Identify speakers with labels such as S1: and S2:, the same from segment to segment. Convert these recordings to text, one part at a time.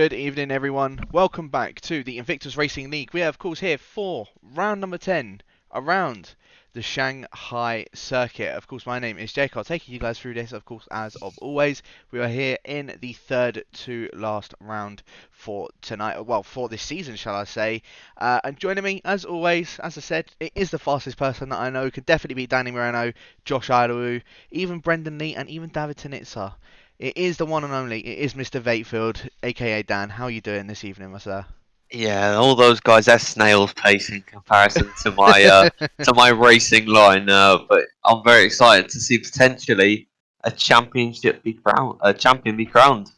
S1: Good evening, everyone. Welcome back to the Invictus Racing League. We are, of course, here for round number 10 around the Shanghai circuit. Of course, my name is JCol, taking you guys through this, of course, as of always. We are here in the third to last round for tonight, well, for this season, shall I say. And joining me, as always, as I said, it is the fastest person that I know. Could definitely beat Danny Moreno, Josh Idawu, even Brendan Lee, and even David Tanitsa. It is the one and only. It is Mr. Vatefield, aka Dan. How are you doing this evening, my sir?
S2: Yeah, all those guys, they're snail's pace in comparison to my racing line. But I'm very excited to see potentially a champion be crowned.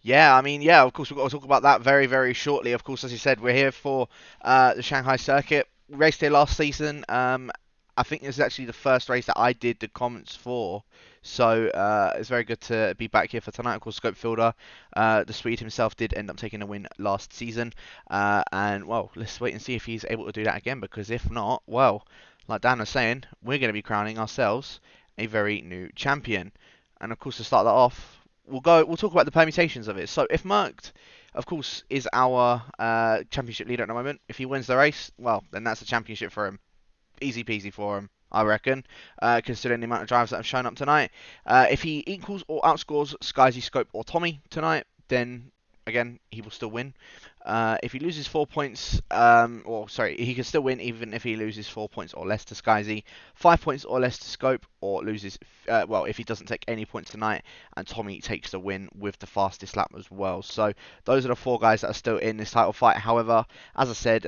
S1: Yeah, I mean, yeah, of course, we've got to talk about that very, very shortly. Of course, as you said, we're here for the Shanghai circuit. We raced here last season. I think this is actually the first race that I did the comments for. So it's very good to be back here for tonight. Of course, Scope Fielder, the Swede himself, did end up taking a win last season. And, well, let's wait and see if he's able to do that again. Because if not, well, like Dan was saying, we're going to be crowning ourselves a very new champion. And, of course, to start that off, we'll talk about the permutations of it. So if Mercked, of course, is our championship leader at the moment, if he wins the race, well, then that's a championship for him. Easy peasy for him, I reckon, considering the amount of drivers that have shown up tonight. If he equals or outscores Skyzy, Scope, or Tommy tonight, then again he will still win. If he loses 4 points, or sorry, he can still win even if he loses 4 points or less to Skyzy, 5 points or less to Scope, or loses, well, if he doesn't take any points tonight, and Tommy takes the win with the fastest lap as well. So those are the four guys that are still in this title fight. However, as I said,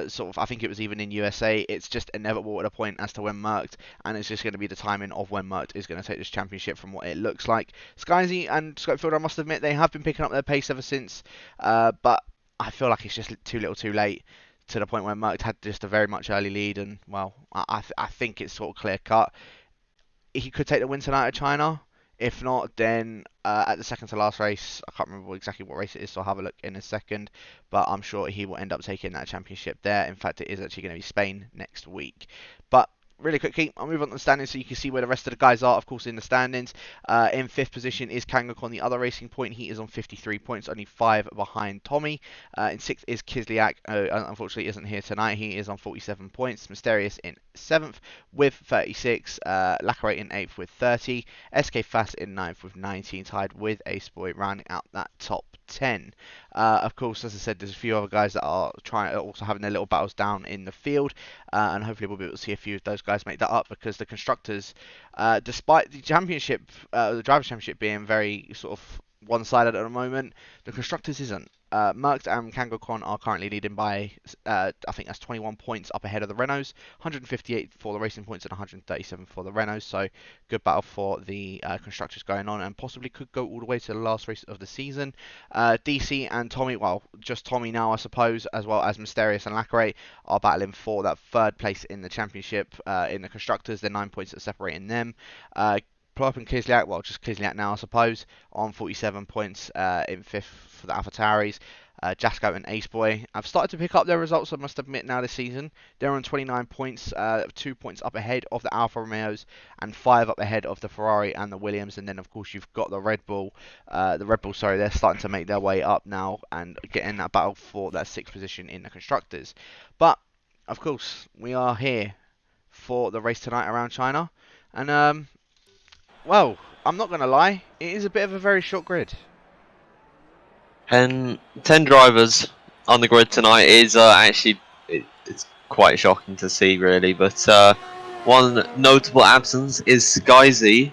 S1: sort of, I think it was even in USA, it's just inevitable at a point as to when Mercked, and it's just going to be the timing of when Mercked is going to take this championship from what it looks like. Skyzy and Scopefield, I must admit, they have been picking up their pace ever since, but I feel like it's just too little too late to the point where Merckx had just a very much early lead, and well, I think it's sort of clear cut. He could take the win tonight at China. If not, then at the second to last race, I can't remember exactly what race it is, so I'll have a look in a second. But I'm sure he will end up taking that championship there. In fact, it is actually going to be Spain next week. But really quickly, I'll move on to the standings so you can see where the rest of the guys are, of course, in the standings. In fifth position is Kangok on the other racing point. He is on 53 points, only 5 behind Tommy. In sixth is Kislyak, unfortunately isn't here tonight. He is on 47 points. Mysterious in seventh with 36. Lacquerate in eighth with 30. SK Fast in ninth with 19, tied with Ace Boy, rounding out that top 10. Of course, as I said, there's a few other guys that are also having their little battles down in the field, and hopefully we'll be able to see a few of those guys make that up, because the constructors, despite the championship, the drivers' championship being very sort of one-sided at the moment, the constructors isn't. Merckx and Kangokon are currently leading by, I think that's 21 points up ahead of the Renaults, 158 for the Racing Points and 137 for the Renaults. So good battle for the constructors going on, and possibly could go all the way to the last race of the season. DC and Tommy, well, just Tommy now, I suppose, as well as Mysterious and Lacquerate, are battling for that third place in the championship in the constructors. They're 9 points that separating them. Plop and Kislyak, well, just Kislyak now, I suppose, on 47 points in fifth for the AlphaTauris. Jasko and Ace Boy have started to pick up their results, I must admit, now this season. They're on 29 points, 2 points up ahead of the Alfa Romeos, and 5 up ahead of the Ferrari and the Williams. And then, of course, you've got the Red Bull, sorry, they're starting to make their way up now and get in that battle for that 6th position in the constructors. But, of course, we are here for the race tonight around China. And, well, I'm not going to lie, it is a bit of a very short grid.
S2: And 10 drivers on the grid tonight is actually it's quite shocking to see, really. But one notable absence is Skyzy.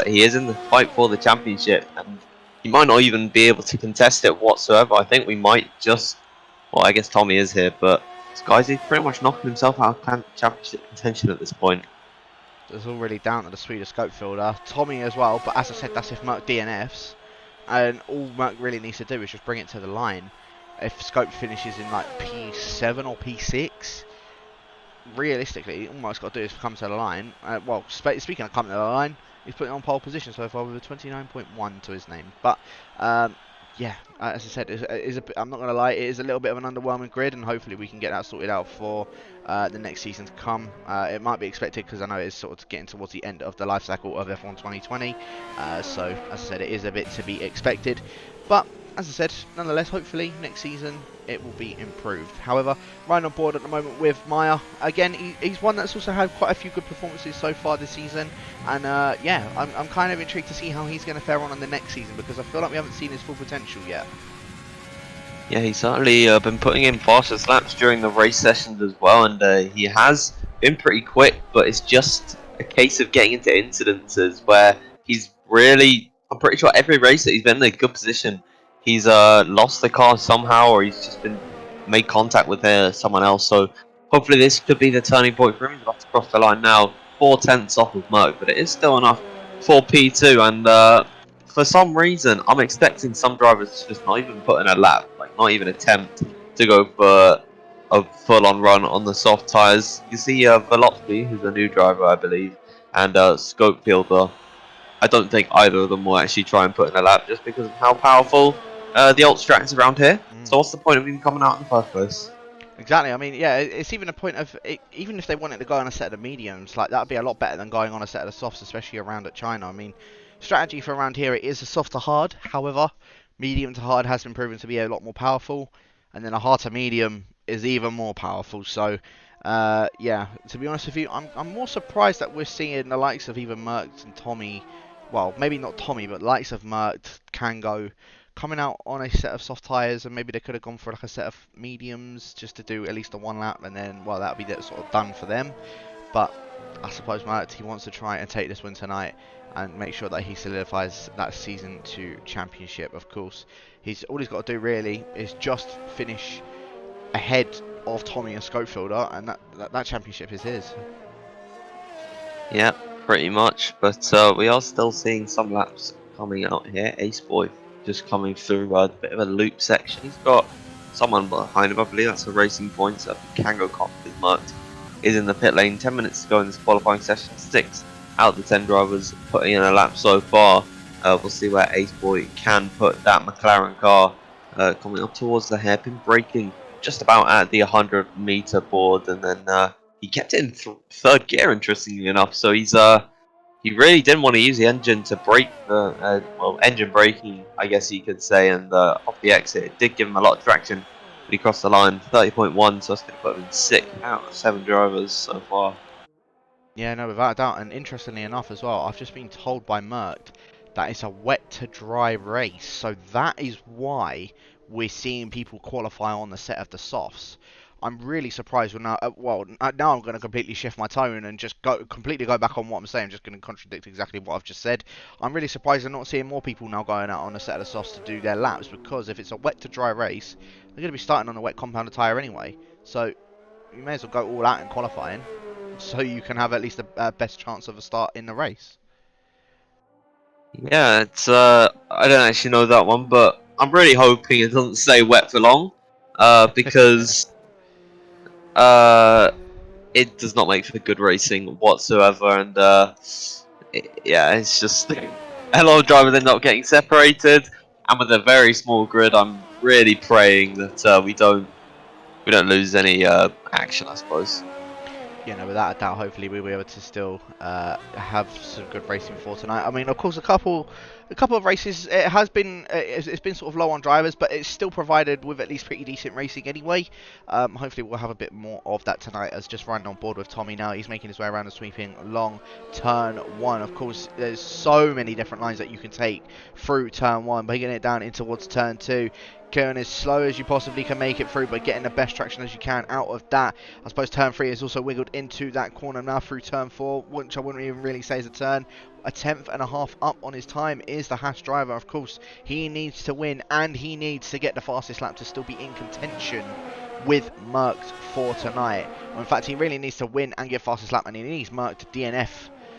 S2: He is in the fight for the championship, and he might not even be able to contest it whatsoever. I think we might just, well, I guess Tommy is here, but Skyzy pretty much knocking himself out of championship contention at this point.
S1: It's all really down to the Swedish scope fielder, Tommy as well. But as I said, that's if Merck DNFs. And all Merck really needs to do is just bring it to the line. If Scope finishes in like P7 or P6, realistically, all Merck's got to do is come to the line. Well, speaking of coming to the line, he's putting on pole position so far with a 29.1 to his name. But yeah, as I said, I'm not going to lie, it is a little bit of an underwhelming grid, and hopefully we can get that sorted out for the next season to come. It might be expected, because I know it's sort of getting towards the end of the life cycle of F1 2020. So, as I said, it is a bit to be expected. But as I said, nonetheless, hopefully next season it will be improved. However, right on board at the moment with Maya. Again, he's one that's also had quite a few good performances so far this season. And yeah, I'm kind of intrigued to see how he's going to fare on in the next season, because I feel like we haven't seen his full potential yet.
S2: Yeah, he's certainly been putting in fastest laps during the race sessions as well, and he has been pretty quick, but it's just a case of getting into incidences where he's really, I'm pretty sure every race that he's been in a good position, he's lost the car somehow, or he's just been made contact with someone else. So hopefully this could be the turning point for him. He's about to cross the line now, 4/10 off of Merck, but it is still enough for P2, and for some reason, I'm expecting some drivers to just not even put in a lap, like not even attempt to go for a full-on run on the soft tyres. You see Vojtech, who's a new driver, I believe, and Scopefielder. I don't think either of them will actually try and put in a lap just because of how powerful the alt strat is around here. So what's the point of even coming out in the first place?
S1: Exactly. I mean, yeah, it's even a point of even if they wanted to go on a set of mediums, like that'd be a lot better than going on a set of softs, especially around at China. I mean, strategy for around here, it is a soft to hard. However, medium to hard has been proven to be a lot more powerful, and then a hard to medium is even more powerful. So, yeah, to be honest with you, I'm more surprised that we're seeing the likes of even Merc and Tommy. Well, maybe not Tommy, but the likes of Merc, Kango, coming out on a set of soft tyres, and maybe they could have gone for like a set of mediums just to do at least a one lap, and then, well, that would be sort of done for them. But I suppose Malc, he wants to try and take this win tonight and make sure that he solidifies that season 2 championship. Of course, all he's got to do really is just finish ahead of Tommy and Scopefielder, and that championship is his.
S2: Yeah, pretty much. But we are still seeing some laps coming out here. Ace Boy just coming through a bit of a loop section. He's got someone behind him, I believe that's a Racing Point. So Kango Cop is marked, is in the pit lane. 10 minutes to go in this qualifying session. 6 out of the 10 drivers putting in a lap so far. We'll see where Ace Boy can put that McLaren car coming up towards the hairpin, braking just about at the 100-meter board, and then he kept it in third gear, interestingly enough. So he really didn't want to use the engine to brake the, well, engine braking, I guess you could say, and off the exit, it did give him a lot of traction, but he crossed the line, 30.1, so that's going to put him in 6 out of 7 drivers so far.
S1: Yeah, no, without a doubt, and interestingly enough as well, I've just been told by Merc that it's a wet to dry race, so that is why we're seeing people qualify on the set of the softs. I'm really surprised now. Now I'm going to completely shift my tone and just completely go back on what I'm saying. I'm just going to contradict exactly what I've just said. I'm really surprised I'm not seeing more people now going out on a set of softs to do their laps, because if it's a wet to dry race, they're going to be starting on a wet compounded tyre anyway. So you may as well go all out in qualifying, so you can have at least the best chance of a start in the race.
S2: Yeah, it's I don't actually know that one, but I'm really hoping it doesn't stay wet for long, because it does not make for good racing whatsoever, and yeah, it's just a lot of drivers end up getting separated, and with a very small grid, I'm really praying that we don't lose any action, I suppose.
S1: You know, without a doubt, hopefully we'll be able to still have some good racing for tonight. I mean, of course, a couple of races, it has been it's been sort of low on drivers, but it's still provided with at least pretty decent racing anyway. Hopefully we'll have a bit more of that tonight, as just riding on board with Tommy now. He's making his way around the sweeping long turn 1. Of course, there's so many different lines that you can take through turn 1, but getting it down in towards turn 2. Keiran as slow as you possibly can make it through, but getting the best traction as you can out of that. I suppose turn 3 is also wiggled into that corner now through turn 4, which I wouldn't even really say is a turn. A 10th.5 up on his time is the Haas driver. Of course, he needs to win, and he needs to get the fastest lap to still be in contention with Merc for tonight. Well, in fact, he really needs to win and get fastest lap, and he needs Merc to DNF.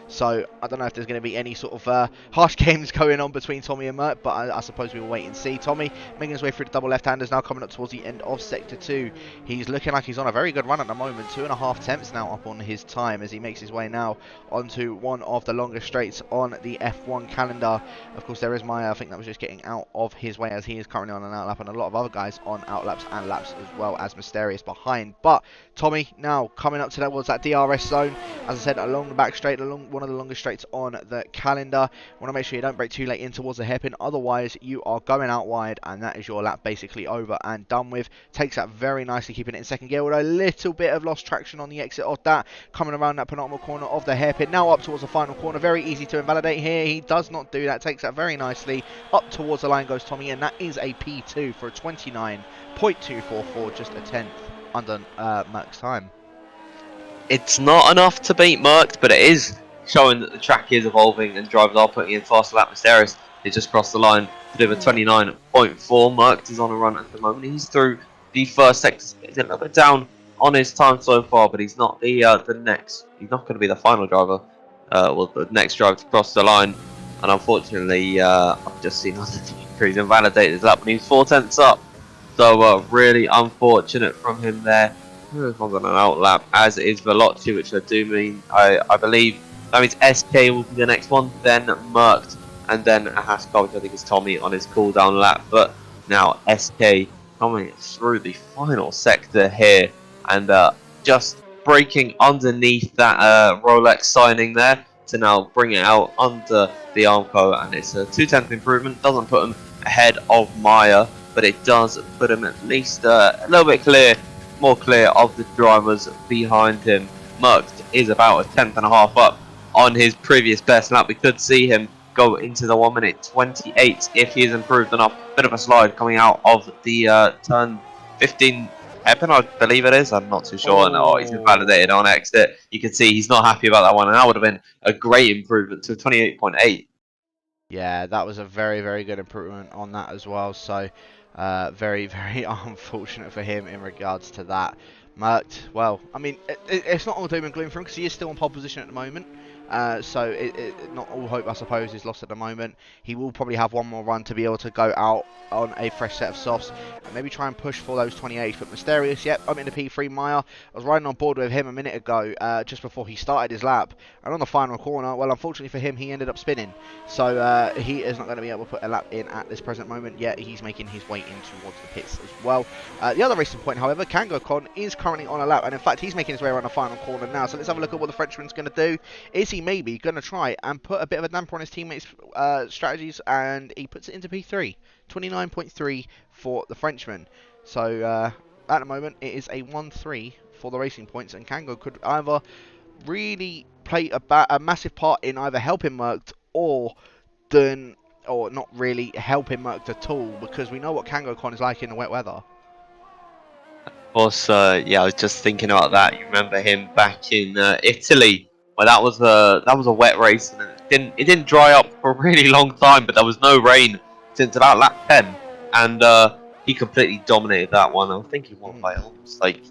S1: So I don't know if there's going to be any sort of harsh games going on between Tommy and Merc, but I suppose we will wait and see. Tommy making his way through the double left-handers now, coming up towards the end of Sector 2. He's looking like he's on a very good run at the moment. 2.5 tenths now up on his time as he makes his way now onto one of the longest straights on the F1 calendar. Of course, there is Maya. I think that was just getting out of his way, as he is currently on an outlap, and a lot of other guys on outlaps and laps, as well as Mysterious behind. But Tommy now coming up towards that DRS zone. As I said, along the back straight, along one one of the longest straights on the calendar. Want to make sure you don't brake too late in towards the hairpin, otherwise you are going out wide, and that is your lap basically over and done with. Takes that very nicely, keeping it in second gear with a little bit of lost traction on the exit of that. Coming around that penultimate corner of the hairpin, now up towards the final corner. Very easy to invalidate here. He does not do that. Takes that very nicely. Up towards the line goes Tommy, and that is a P2 for a 29.244, just a tenth under Malc's time.
S2: It's not enough to beat Merc, but it is showing that the track is evolving and drivers are putting in faster lap. Mysterious, he just crossed the line to deliver 29.4. Merc is on a run at the moment. He's through the first sector. He's a little bit down on his time so far, but he's not the next. He's not going to be the final driver. Well, the next driver to cross the line. And unfortunately, I've just seen he's invalidated his lap when he's 4 tenths up. So really unfortunate from him there. Move on an out lap, as is Vojtech, which I do mean, I believe that means SK will be the next one, then Merc, and then a Haskell, which I think is Tommy on his cool down lap. But now SK coming through the final sector here, and just breaking underneath that Rolex signing there to now bring it out under the Armco, and it's a 2/10 improvement. Doesn't put him ahead of Meyer, but it does put him at least a little bit more clear of the drivers behind him. Merc is about a tenth and a half up on his previous best lap. We could see him go into the 1:28 if he's improved enough. Bit of a slide coming out of the turn 15 hairpin, I believe it is. I'm not too sure. No, he's invalidated on exit. You can see he's not happy about that one, and that would have been a great improvement to 28.8.
S1: Yeah, that was a very, very good improvement on that as well. So, very, very unfortunate for him in regards to that. Merc, well, I mean, it's not all doom and gloom for him because he is still in pole position at the moment. So, not all hope, I suppose, is lost at the moment. He will probably have one more run to be able to go out on a fresh set of softs and maybe try and push for those 28. But Mysterious, yep, I'm in the P3 Meyer. I was riding on board with him a minute ago, just before he started his lap. And on the final corner, well, unfortunately for him, he ended up spinning. So he is not going to be able to put a lap in at this present moment, yet he's making his way in towards the pits as well. The other racing point, however, Keiran is currently on a lap, and in fact, he's making his way around the final corner now. So let's have a look at what the Frenchman's going to do. Is he maybe going to try and put a bit of a damper on his teammates' strategies, and he puts it into P3. 29.3 for the Frenchman. So at the moment it is a 1-3 for the racing points, and Keiran could either really play a massive part in either helping Merc or not really helping Merc at all, because we know what Keiran is like in the wet weather.
S2: Of course, yeah, I was just thinking about that. You remember him back in Italy, where that was a wet race, and it didn't dry up for a really long time, but there was no rain since about lap 10, and he completely dominated that one. I think he won by almost like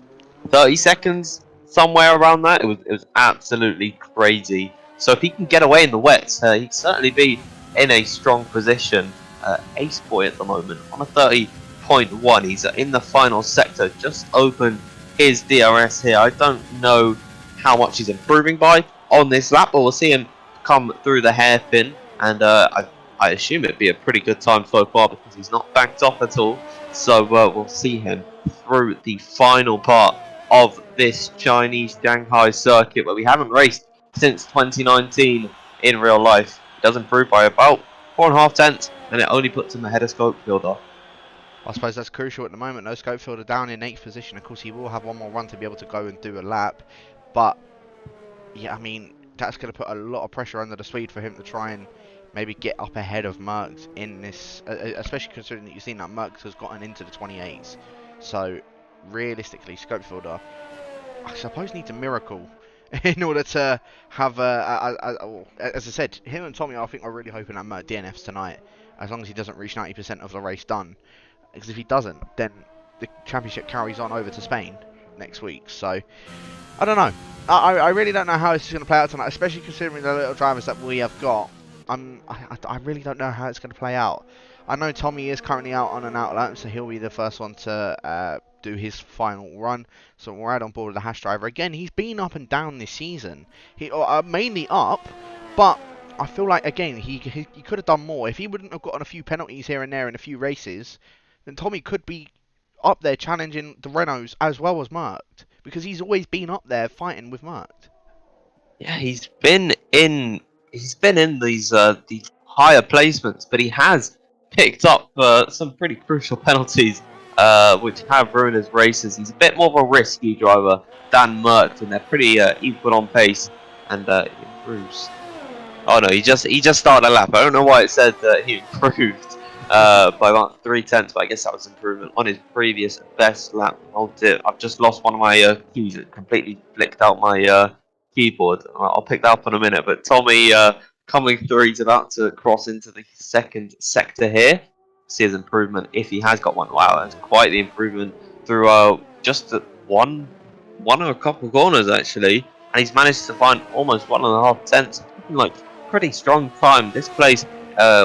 S2: 30 seconds, somewhere around that. It was absolutely crazy. So if he can get away in the wet, he'd certainly be in a strong position. Ace Boy at the moment on a 30.1. He's in the final sector, just opened his DRS here. I don't know how much he's improving by on this lap, but we'll see him come through the hairpin, and I assume it'd be a pretty good time so far because he's not backed off at all. So we'll see him through the final part of this Chinese Shanghai circuit, where we haven't raced since 2019 in real life. He does improve by about 4.5 tenths, and it only puts him ahead of Scopefielder.
S1: I suppose that's crucial at the moment. No, Scopefielder down in 8th position. Of course, he will have one more run to be able to go and do a lap. But, yeah, I mean, that's going to put a lot of pressure under the Swede for him to try and maybe get up ahead of Merc in this, especially considering that you've seen that Merc has gotten into the 28s. So, realistically, Scopefielder, I suppose, needs a miracle in order to have, as I said, him and Tommy, I think, are really hoping that Merc DNFs tonight, as long as he doesn't reach 90% of the race done. Because if he doesn't, then the championship carries on over to Spain next week. So, I don't know. I really don't know how this is going to play out tonight, especially considering the little drivers that we have got. I really don't know how it's going to play out. I know Tommy is currently out on an outlet, so he'll be the first one to do his final run. So we're right on board with the Hash driver. Again, he's been up and down this season. He mainly up, but I feel like, again, he could have done more. If he wouldn't have gotten a few penalties here and there in a few races, then Tommy could be up there challenging the Renaults as well as Merc, because he's always been up there fighting with Merc.
S2: Yeah, he's been in these higher placements, but he has picked up some pretty crucial penalties, which have ruined his races. He's a bit more of a risky driver than Merckx, and they're pretty equal on pace, and he improves. Oh no, he just started a lap. I don't know why it said that he improved by about 3/10, but I guess that was improvement on his previous best lap. Oh dear, I've just lost one of my keys. It completely flicked out my keyboard. I'll pick that up in a minute. But Tommy coming through, he's about to cross into the second sector here. See his improvement if he has got one. Wow, that's quite the improvement through just one or a couple of corners actually, and he's managed to find almost 1.5 tenths. Like pretty strong time. This place,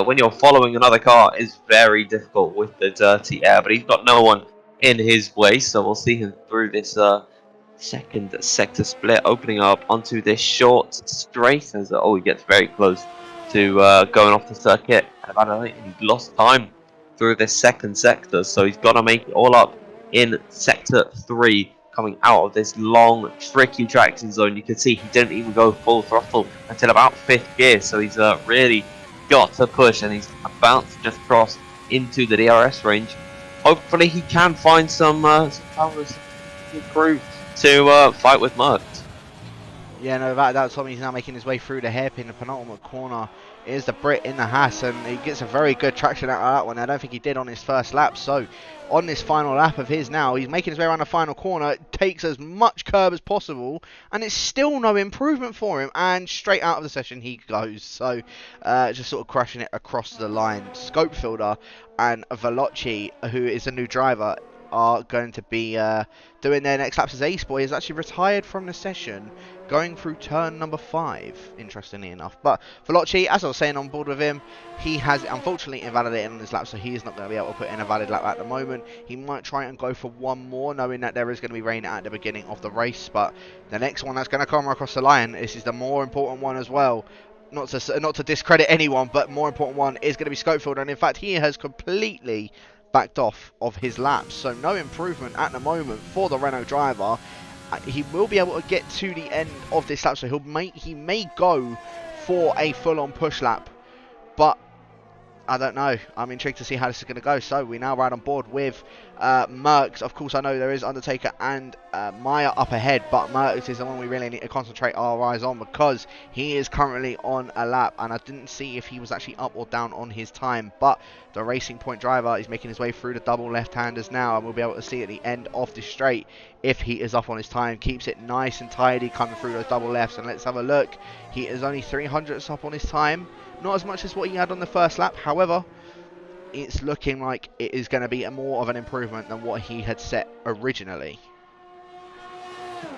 S2: when you're following another car, is very difficult with the dirty air. But he's got no one in his way, so we'll see him through this second sector split, opening up onto this short straight. As he gets very close to going off the circuit. And he lost time through this second sector, so he's got to make it all up in sector 3. Coming out of this long, tricky traction zone, you can see he didn't even go full throttle until about 5th gear, so he's really got to push, and he's about to just cross into the DRS range. Hopefully he can find some powers to improve to fight with Merckx.
S1: Yeah, no, that's Tommy's now making his way through the hairpin. The penultimate corner is the Brit in the Haas, and he gets a very good traction out of that one. I don't think he did on his first lap, so on this final lap of his now, he's making his way around the final corner, takes as much curb as possible, and it's still no improvement for him, and straight out of the session he goes. So just sort of crushing it across the line. Scopefielder and Vojtech, who is a new driver, are going to be doing their next laps as Ace Boy is actually retired from the session, going through turn number 5, interestingly enough. But Vojtech, as I was saying on board with him, he has unfortunately invalidated on his lap, so he is not going to be able to put in a valid lap at the moment. He might try and go for one more, knowing that there is going to be rain at the beginning of the race, but the next one that's going to come across the line, this is the more important one as well. Not to discredit anyone, but more important one is going to be Scopefield, and in fact he has completely backed off of his laps, so no improvement at the moment for the Renault driver. He will be able to get to the end of this lap, so he may go for a full-on push lap, but I don't know. I'm intrigued to see how this is going to go. So we now ride on board with Merckx. Of course, I know there is Undertaker and Maya up ahead, but Merckx is the one we really need to concentrate our eyes on, because he is currently on a lap, and I didn't see if he was actually up or down on his time, but the Racing Point driver is making his way through the double left-handers now, and we'll be able to see at the end of the straight if he is up on his time. Keeps it nice and tidy coming through those double lefts, and let's have a look. He is only 300ths up on his time. Not as much as what he had on the first lap, however, it's looking like it is going to be more of an improvement than what he had set originally.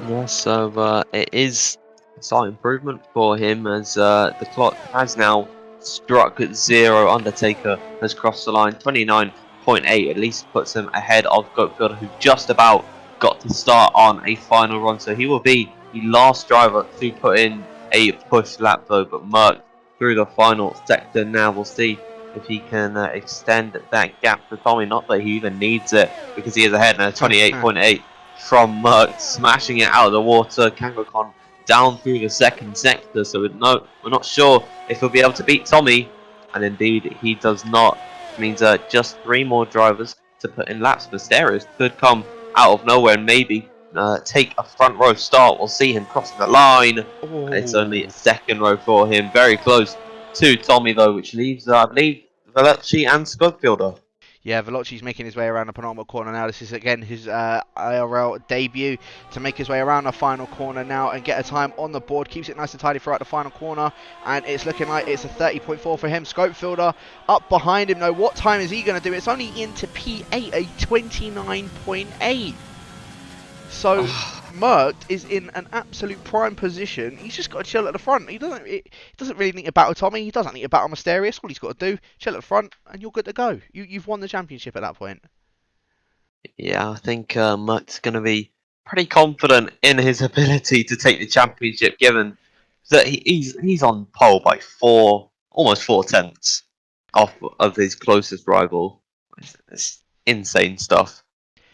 S2: Yeah, so it is a slight improvement for him, as the clock has now struck at 0. Undertaker has crossed the line. 29.8 at least puts him ahead of Goatfielder, who just about got to start on a final run. So he will be the last driver to put in a push lap though, but Merckx through the final sector now. We'll see if he can extend that gap to Tommy. Not that he even needs it, because he is ahead now, 28.8 from Merckx, smashing it out of the water. Kangokon down through the second sector, so we're not sure if he'll be able to beat Tommy, and indeed he does not. It means just 3 more drivers to put in laps. Mysterious could come out of nowhere and maybe take a front row start. We'll see him crossing the line.
S1: Ooh.
S2: It's only a second row for him, very close to Tommy though, which leaves I believe Vojtech and Scopefielder.
S1: Yeah, Vojtech's making his way around the penultimate corner now. This is again his IRL debut to make his way around the final corner now and get a time on the board. Keeps it nice and tidy throughout the final corner, and it's looking like it's a 30.4 for him. Scopefielder up behind him though. What time is he going to do? It's only into P8, a 29.8. So Merckx is in an absolute prime position. He's just got to chill at the front. He doesn't really need to battle Tommy. He doesn't need to battle Mysterious. All he's got to do, chill at the front, and you're good to go. You've won the championship at that point.
S2: Yeah, I think Merckx going to be pretty confident in his ability to take the championship, given that he's on pole by almost 4/10 off of his closest rival. It's insane stuff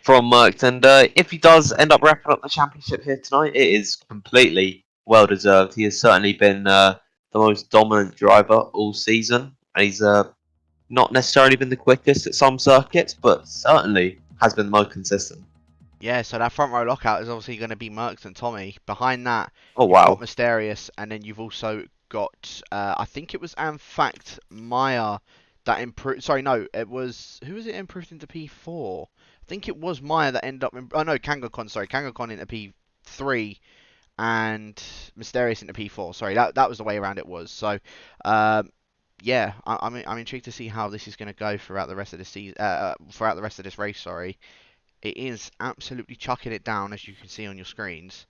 S2: from Merckx, and if he does end up wrapping up the championship here tonight, it is completely well deserved. He has certainly been the most dominant driver all season, and he's not necessarily been the quickest at some circuits, but certainly has been the most consistent.
S1: Yeah, so that front row lockout is obviously going to be Merckx and Tommy. Behind that,
S2: Oh
S1: you've got
S2: wow!
S1: Mysterious, and then you've also got, I think it was, in fact, Maya that improved. Sorry, no, it was, who was it improved into P4? I think it was Maya that ended up, oh no, Kangokon, sorry, Kangokon into P3 and Mysterious into P4. Sorry, that was the way around it was. So, yeah, I'm intrigued to see how this is going to go throughout the rest of the season, throughout the rest of this race. Sorry, it is absolutely chucking it down as you can see on your screens.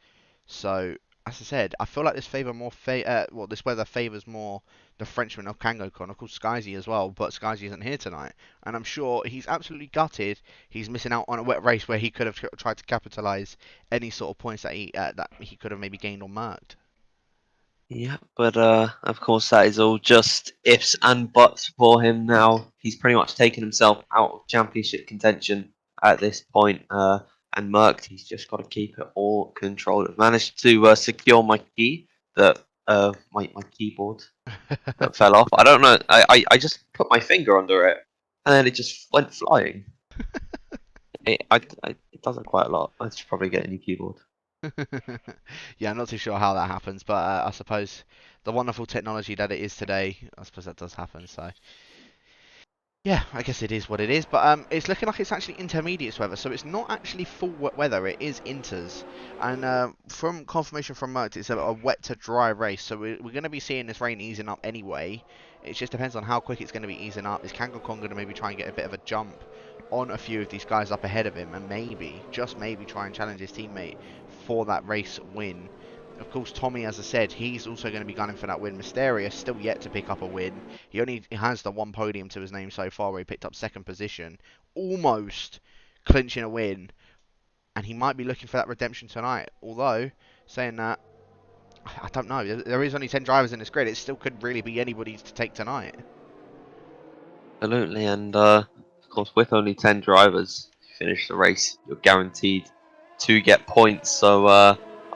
S1: So, as I said, I feel like this this weather favours more the Frenchman of Kangokon, of course Skyzy as well, but Skyzy isn't here tonight, and I'm sure he's absolutely gutted. He's missing out on a wet race where he could have tried to capitalise any sort of points that he could have maybe gained or marked.
S2: Yeah, but of course that is all just ifs and buts for him now. He's pretty much taken himself out of championship contention at this point. And Merck, he's just got to keep it all controlled. I've managed to secure my key, that my keyboard that fell off. I don't know. I just put my finger under it, and then it just went flying. It does it quite a lot. I should probably get a new keyboard.
S1: Yeah, I'm not too sure how that happens, but I suppose the wonderful technology that it is today, I suppose that does happen. So, yeah, I guess it is what it is. But it's looking like it's actually intermediate weather, so it's not actually full wet weather. It is inters, and from confirmation from Merck, it's a wet to dry race. So we're going to be seeing this rain easing up anyway. It just depends on how quick it's going to be easing up. Is Kangokon going to maybe try and get a bit of a jump on a few of these guys up ahead of him, and maybe, just maybe, try and challenge his teammate for that race win? Of course, Tommy, as I said, he's also going to be gunning for that win. Mysterious still yet to pick up a win. He only has the one podium to his name so far, where he picked up second position, almost clinching a win, and he might be looking for that redemption tonight. Although, saying that, I don't know. There is only 10 drivers in this grid. It still could really be anybody's to take tonight.
S2: Absolutely, and of course, with only 10 drivers to finish the race, you're guaranteed to get points. So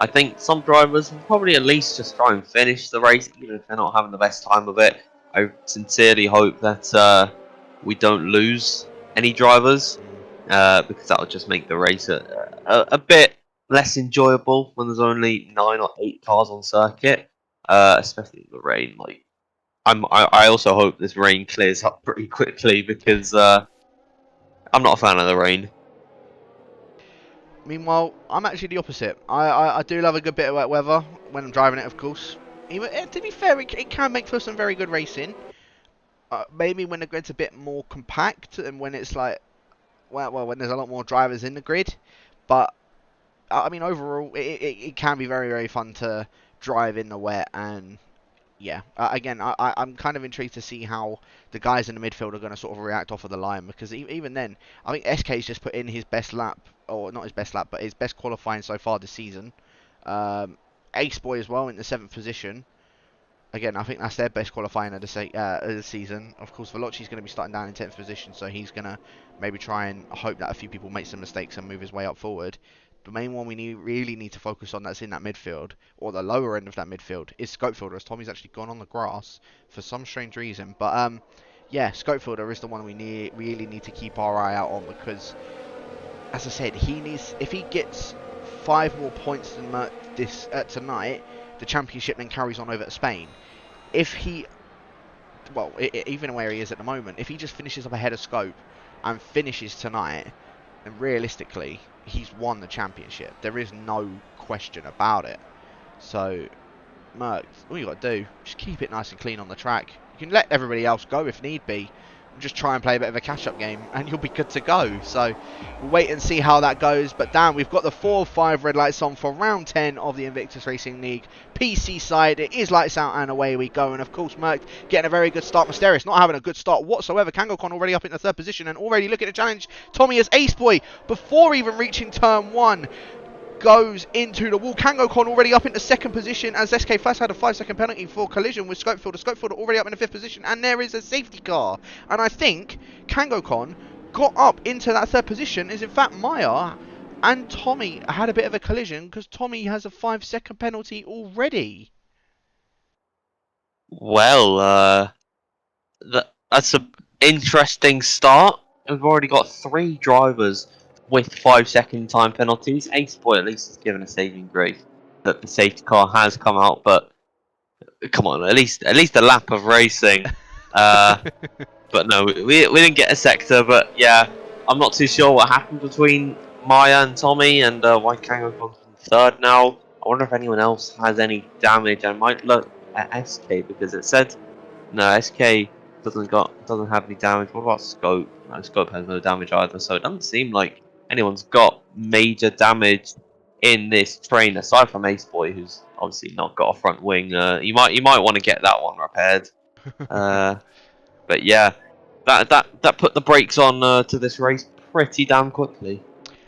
S2: I think some drivers will probably at least just try and finish the race, even if they're not having the best time of it. I sincerely hope that we don't lose any drivers, because that would just make the race a bit less enjoyable when there's only 9 or 8 cars on circuit, especially in the rain. Like, I also hope this rain clears up pretty quickly, because I'm not a fan of the rain.
S1: Meanwhile, I'm actually the opposite. I do love a good bit of wet weather when I'm driving it, of course. Even, to be fair, it can make for some very good racing. Maybe when the grid's a bit more compact and when it's like, well, when there's a lot more drivers in the grid. But I mean, overall, it can be very, very fun to drive in the wet. And yeah, again, I'm kind of intrigued to see how the guys in the midfield are going to sort of react off of the line, because even then, I think SK's just put in his best lap, or not his best lap, but his best qualifying so far this season. Ace Boy as well in the 7th position. Again, I think that's their best qualifying of the season. Of course, Vojtech's going to be starting down in 10th position, so he's going to maybe try and hope that a few people make some mistakes and move his way up forward. The main one we really need to focus on that's in that midfield, or the lower end of that midfield, is Scopefielder, as Tommy's actually gone on the grass for some strange reason. But yeah, Scopefielder is the one we really need to keep our eye out on, because, as I said, if he gets 5 more points than this tonight, the championship then carries on over to Spain. If he, well, even where he is at the moment, if he just finishes up ahead of Scope and finishes tonight, then realistically, he's won the championship. There is no question about it. So, Merck, all you got to do, just keep it nice and clean on the track. You can let everybody else go if need be. Just try and play a bit of a catch-up game, and you'll be good to go. So, we'll wait and see how that goes. But damn, we've got the 4-5 red lights on for round 10 of the Invictus Racing League PC side. It is lights out, and away we go. And of course, Merck getting a very good start. Mysterious not having a good start whatsoever. Kangokon already up in the 3rd position and already looking to challenge Tommy as Ace Boy before even reaching turn 1. Goes into the wall. Kangokon already up into 2nd position, as SK first had a 5-second penalty for collision with Scopefielder. Scopefielder already up in the 5th position, and there is a safety car. And I think Kangokon got up into that 3rd position, is in fact Maya And Tommy had a bit of a collision because Tommy has a 5-second penalty already.
S2: Well, that's an interesting start. We've already got 3 drivers with 5-second time penalties. Ace Boy at least has given a saving grace that the safety car has come out, but come on, at least a lap of racing. But no, we didn't get a sector. But yeah, I'm not too sure what happened between Maya and Tommy, and why Kango comes in third now. I wonder if anyone else has any damage. I might look at SK because it said no. SK doesn't have any damage. What about Scope? No, Scope has no damage either. So it doesn't seem like anyone's got major damage in this train aside from Ace Boy, who's obviously not got a front wing. You might want to get that one repaired. Uh, but yeah, that put the brakes on to this race pretty damn quickly.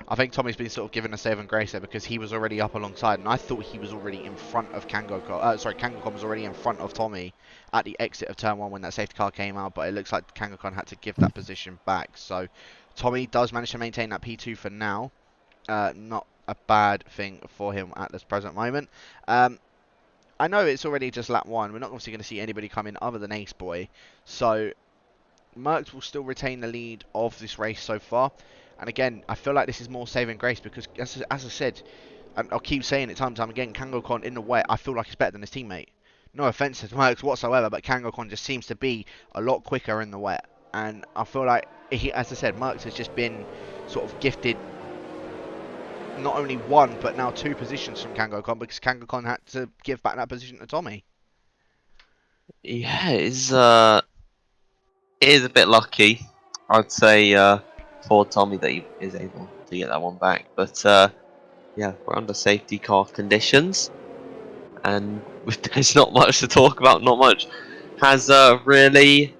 S1: I think Tommy's been sort of given a saving grace there because he was already up alongside, and I thought he was already in front of Kangocom. Sorry, Kangocom was already in front of Tommy at the exit of turn 1 when that safety car came out, but it looks like Kangocom had to give that position back. So Tommy does manage to maintain that P2 for now. Not a bad thing for him at this present moment. I know it's already just lap 1. We're not obviously going to see anybody come in other than Ace Boy. So Merckx will still retain the lead of this race so far. And again, I feel like this is more saving grace because, as I said, and I'll keep saying it time and time again, Kangocom in the wet, I feel like he's better than his teammate. No offense to Merckx whatsoever, but Kangocom just seems to be a lot quicker in the wet. And I feel like, as I said, Merckx has just been sort of gifted not only 1, but now 2 positions from Kangocom because Kangocom had to give back that position to Tommy.
S2: Yeah, it is a bit lucky, I'd say, for Tommy that he is able to get that one back. But yeah, we're under safety car conditions, and there's not much to talk about. Not much has really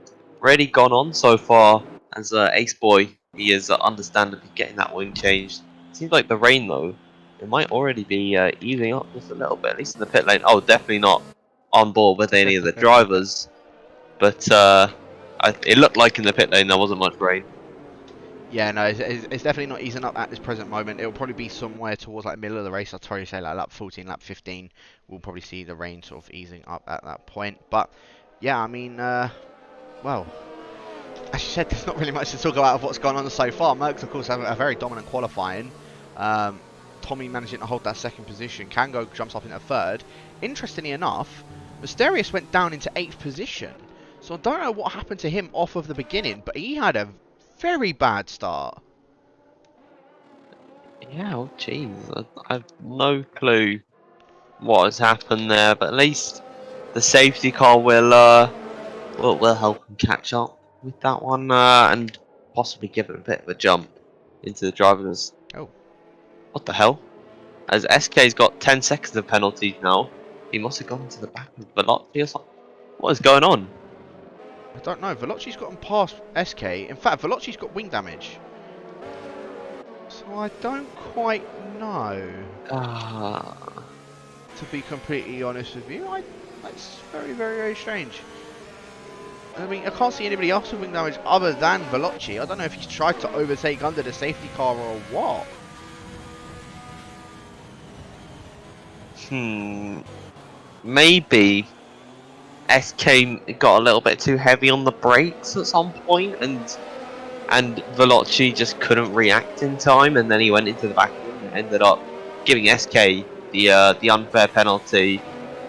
S2: gone on so far. As Ace Boy, he is understandably getting that wing changed. Seems like the rain though, it might already be easing up just a little bit, at least in the pit lane. Oh, definitely not on board with any of the drivers, but it looked like in the pit lane there wasn't much rain.
S1: Yeah, no, it's definitely not easing up at this present moment. It'll probably be somewhere towards like the middle of the race. I'll probably say like lap 14, lap 15. We'll probably see the rain sort of easing up at that point. But yeah, I mean, well, as you said, there's not really much to talk about of what's gone on so far. Merckx, of course, have a very dominant qualifying. Tommy managing to hold that second position. Kango jumps up into third. Interestingly enough, Mysterious went down into 8th position. So I don't know what happened to him off of the beginning, but he had a very bad start.
S2: Yeah, oh jeez, I have no clue what has happened there, but at least the safety car will help him catch up with that one and possibly give it a bit of a jump into the drivers.
S1: Oh.
S2: What the hell? As SK's got 10 seconds of penalties now, he must have gone into the back of Vojtech or something. What is going on?
S1: I don't know. Veloci's gotten past SK. In fact, Veloci's got wing damage. So I don't quite know. To be completely honest with you, that's very, very, very strange. I mean, I can't see anybody else with wing damage other than Vojtech. I don't know if he's tried to overtake under the safety car or what.
S2: Maybe SK got a little bit too heavy on the brakes at some point, and Vojtech just couldn't react in time, and then he went into the back and ended up giving SK the unfair penalty.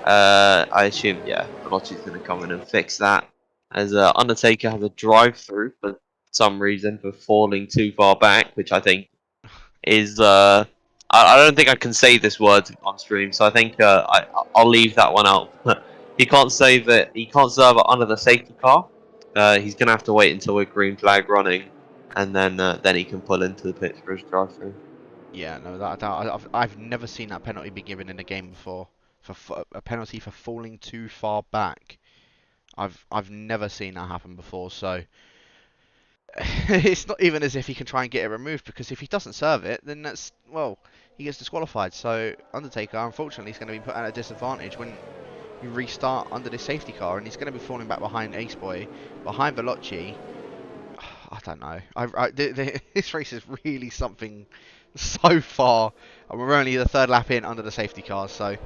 S2: I assume, yeah, Vojtech's going to come in and fix that, as Undertaker has a drive-through for some reason for falling too far back, which I think is I don't think I can say this word on stream, so I think I'll leave that one out. He can't say that he can't serve it under the safety car. He's gonna have to wait until we're green flag running, and then he can pull into the pits for his drive-through.
S1: Yeah, no, I've never seen that penalty be given in a game before. For a penalty for falling too far back. I've never seen that happen before, so it's not even as if he can try and get it removed, because if he doesn't serve it, then that's, well, he gets disqualified. So Undertaker, unfortunately, is going to be put at a disadvantage when you restart under this safety car, and he's going to be falling back behind Ace Boy, behind Vojtech. I don't know. This race is really something so far. And we're only the third lap in under the safety cars, so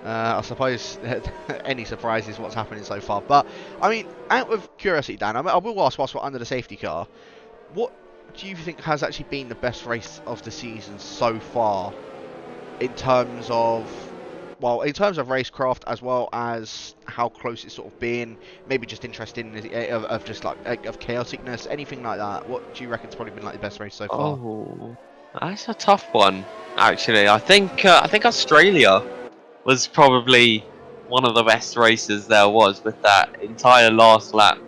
S1: I suppose any surprises what's happening so far. But, I mean, out of curiosity, Dan, I will ask whilst we're under the safety car, what do you think has actually been the best race of the season so far in terms of, well, in terms of racecraft as well as how close it's sort of been, maybe just interesting of just like of chaoticness, anything like that? What do you reckon's probably been like the best race so far?
S2: Oh, that's a tough one. Actually, I think Australia was probably one of the best races there was, with that entire last lap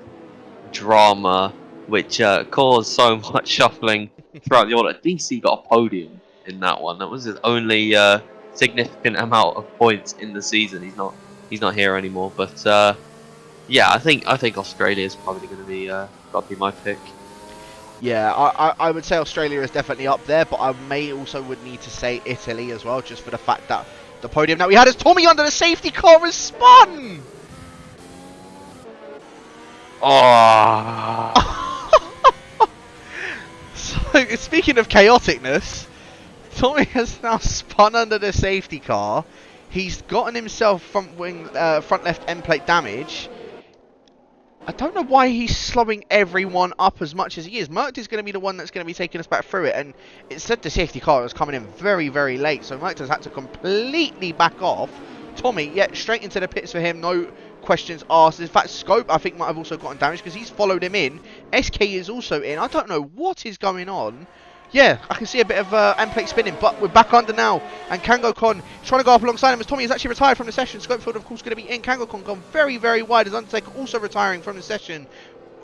S2: drama, which caused so much shuffling throughout the order. DC got a podium in that one. That was his only significant amount of points in the season. He's not here anymore. But yeah, I think Australia is probably going to be got to be my pick.
S1: Yeah, I would say Australia is definitely up there, but I may also would need to say Italy as well, just for the fact that the podium that we had as Tommy under the safety car has spun!
S2: Oh.
S1: So, speaking of chaoticness, Tommy has now spun under the safety car. He's gotten himself front left end plate damage. I don't know why he's slowing everyone up as much as he is. Merckx is going to be the one that's going to be taking us back through it, and it said the safety car was coming in very, very late, so Merckx has had to completely back off. Tommy, yeah, straight into the pits for him, no questions asked. In fact, Scope, I think, might have also gotten damaged because he's followed him in. SK is also in. I don't know what is going on. Yeah, I can see a bit of end plate spinning, but we're back under now. And KangoKon is trying to go up alongside him as Tommy is actually retired from the session. Scopefield, of course, going to be in. KangoKon gone very, very wide as Undertaker also retiring from the session.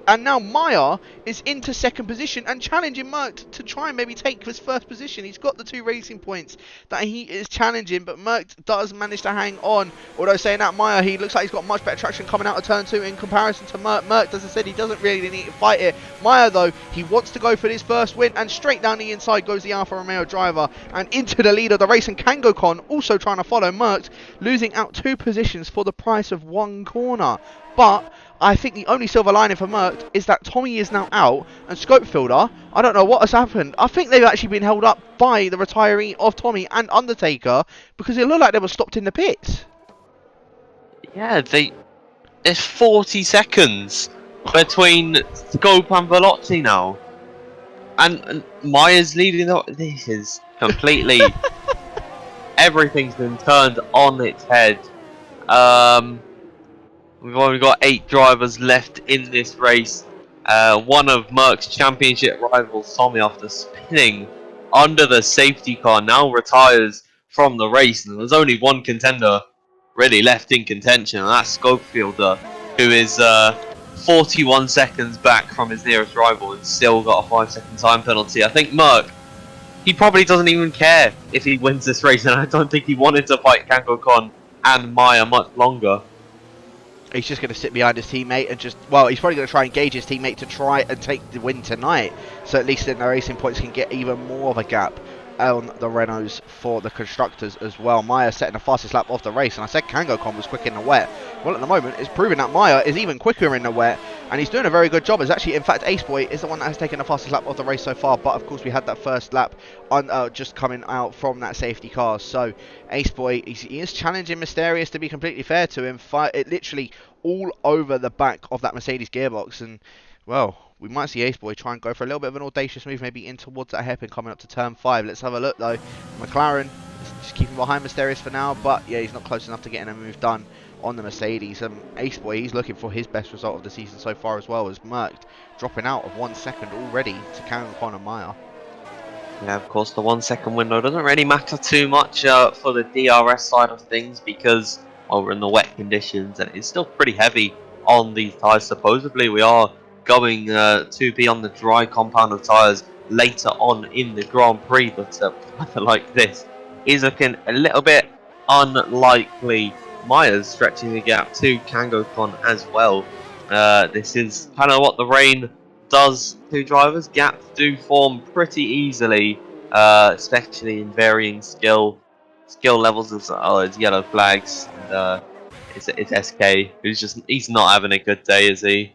S1: And now Maya is into second position and challenging Merckx to try and maybe take his first position. He's got the 2 racing points that he is challenging, but Merckx does manage to hang on. Although saying that, Maya, he looks like he's got much better traction coming out of turn 2 in comparison to Merckx. Merckx, as I said, he doesn't really need to fight it. Maya, though, he wants to go for this first win, and straight down the inside goes the Alfa Romeo driver and into the lead of the race. And KangoKon also trying to follow Merckx, losing out 2 positions for the price of 1 corner. But I think the only silver lining for Merckx is that Tommy is now out, and Scopefielder, I don't know what has happened. I think they've actually been held up by the retiree of Tommy and Undertaker, because it looked like they were stopped in the pits.
S2: Yeah, it's 40 seconds between Scope and Veloci now, and Maya's leading. This is completely everything's been turned on its head. We've only got 8 drivers left in this race. One of Merckx's championship rivals, Tommy, after spinning under the safety car, now retires from the race. And there's only one contender really left in contention, and that's Scopefielder, who is 41 seconds back from his nearest rival and still got a 5-second time penalty. I think Merckx, he probably doesn't even care if he wins this race, and I don't think he wanted to fight KangoKon and Maya much longer.
S1: He's just going to sit behind his teammate and just, well, he's probably going to try and engage his teammate to try and take the win tonight. So at least then the racing points can get even more of a gap on the Renaults for the constructors as well. Maya setting the fastest lap of the race, and I said KangoKon was quick in the wet. Well, at the moment, it's proving that Maya is even quicker in the wet, and he's doing a very good job. It's actually, in fact, Ace Boy is the one that has taken the fastest lap of the race so far, but of course we had that first lap on just coming out from that safety car. So Ace Boy, he is challenging Mysterious, to be completely fair to him. It literally all over the back of that Mercedes gearbox, and well, we might see Ace Boy try and go for a little bit of an audacious move, maybe in towards that hairpin coming up to turn 5. Let's have a look though. McLaren is just keeping behind Mysterious for now, but yeah, he's not close enough to getting a move done on the Mercedes. Ace Boy, he's looking for his best result of the season so far as well, as Merckx dropping out of 1 second already to KangoKon and Maya.
S2: Yeah, of course, the 1 second window doesn't really matter too much for the DRS side of things, because, well, we're in the wet conditions and it's still pretty heavy on these tyres. Supposedly we are going to be on the dry compound of tyres later on in the Grand Prix, but weather like this is looking a little bit unlikely. Maya's stretching the gap to KangoKon as well. This is kind of what the rain does to drivers. Gaps do form pretty easily, especially in varying skill levels. As yellow flags. And, it's SK, he's not having a good day, is he?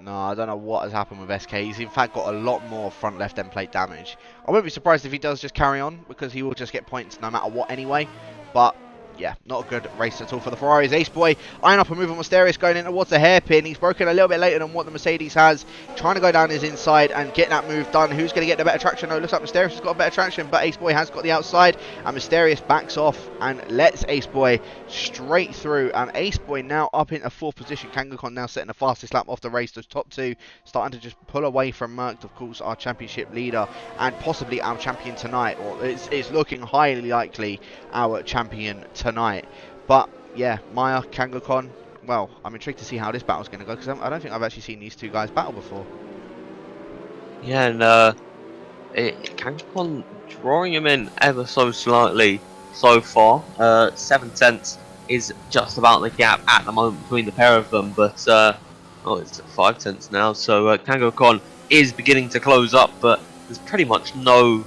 S1: No, I don't know what has happened with SK. He's in fact got a lot more front left end plate damage. I wouldn't be surprised if he does just carry on, because he will just get points no matter what anyway. But yeah, not a good race at all for the Ferraris. Ace Boy eyeing up a move on Mysterious, going in towards the hairpin. He's broken a little bit later than what the Mercedes has. Trying to go down his inside and get that move done. Who's going to get the better traction? No, looks like Mysterious has got a better traction, but Ace Boy has got the outside. And Mysterious backs off and lets Ace Boy straight through. And Ace Boy now up into 4th position. Kangaskhan now setting the fastest lap off the race. Those top 2 starting to just pull away from Malc, of course, our championship leader and possibly our champion tonight. Or it's looking highly likely our champion tonight. But yeah, Maya, Kangaskhan, well, I'm intrigued to see how this battle's going to go, because I don't think I've actually seen these two guys battle before.
S2: Yeah, and Kangaskhan drawing him in ever so slightly so far. 7/10 is just about the gap at the moment between the pair of them, but oh, it's 5/10 now, so Kangaskhan is beginning to close up, but there's pretty much no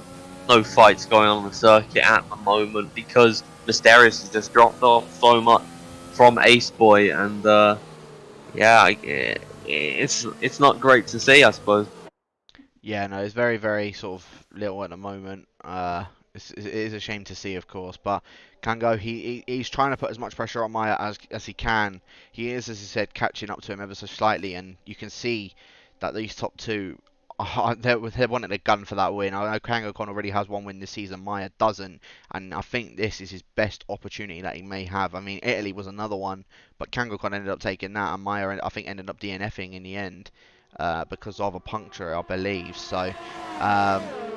S2: fights going on the circuit at the moment, because Mysterious has just dropped off so much from Ace Boy, and yeah, it's not great to see, I suppose.
S1: Yeah, no, it's very, very sort of little at the moment. It is a shame to see, of course, but Kango, he's trying to put as much pressure on Maya as he can. He is, as he said, catching up to him ever so slightly, and you can see that these top 2 they're wanting a gun for that win. I know Kangaskhan already has 1 win this season, Maya doesn't, and I think this is his best opportunity that he may have. I mean, Italy was another one, but Kangaskhan ended up taking that, and Maya, I think, ended up DNFing in the end because of a puncture, I believe. So,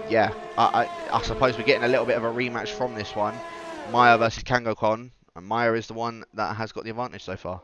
S1: yeah, I suppose we're getting a little bit of a rematch from this one, Maya versus Kangaskhan, and Maya is the one that has got the advantage so far.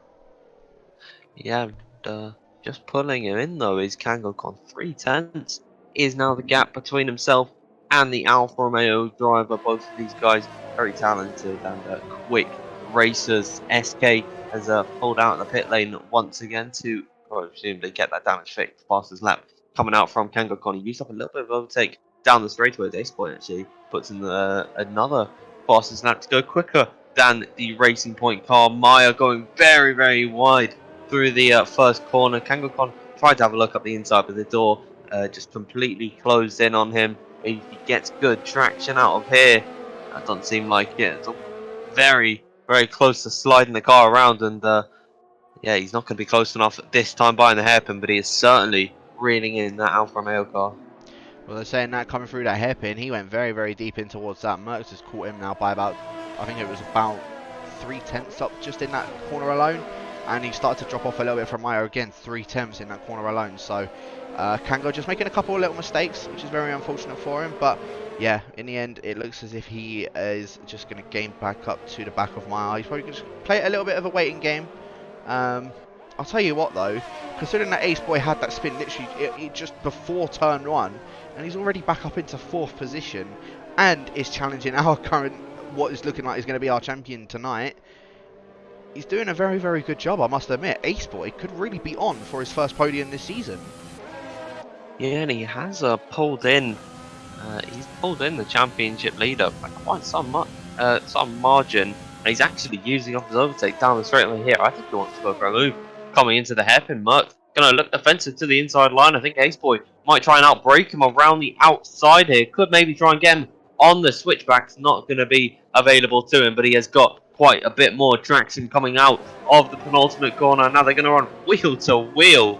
S2: Yeah, and just pulling him in though is Kangaskhan. 3/10 is now the gap between himself and the Alfa Romeo driver. Both of these guys very talented and quick racers. SK has pulled out in the pit lane once again to presumably get that damage fixed. Fastest lap coming out from Kangaskhan. He used up a little bit of overtake down the straightaway. Ace Boy actually puts in another fastest lap to go quicker than the Racing Point car. Maya going very, very wide through the first corner. Kangaskhan tried to have a look up the inside, but the door just completely closed in on him. He gets good traction out of here. That doesn't seem like it. It's very, very close to sliding the car around, and yeah, he's not going to be close enough this time by the hairpin, but he is certainly reeling in that Alfa Romeo car.
S1: Well, they're saying that coming through that hairpin, he went very, very deep in towards that. Merckx has caught him now by about, I think it was about 3/10 up just in that corner alone. And he started to drop off a little bit from Maya again, 3/10 in that corner alone. So Kango just making a couple of little mistakes, which is very unfortunate for him. But yeah, in the end, it looks as if he is just going to gain back up to the back of Maya. He's probably going to play a little bit of a waiting game. I'll tell you what though, considering that Ace Boy had that spin literally it just before turn 1, and he's already back up into 4th position, and is challenging our current, what is looking like is going to be our champion tonight. He's doing a very, very good job, I must admit. Ace Boy could really be on for his first podium this season.
S2: Yeah, and he has pulled in. He's pulled in the championship leader by quite some margin, and he's actually using off his overtake down the straightaway here. I think he wants to go for a move coming into the hairpin. Merc gonna look defensive to the inside line. I think Ace Boy might try and outbrake him around the outside here. Could maybe try and get him on the switchbacks. Not gonna be available to him, but he has got quite a bit more traction coming out of the penultimate corner. Now they're gonna run wheel to wheel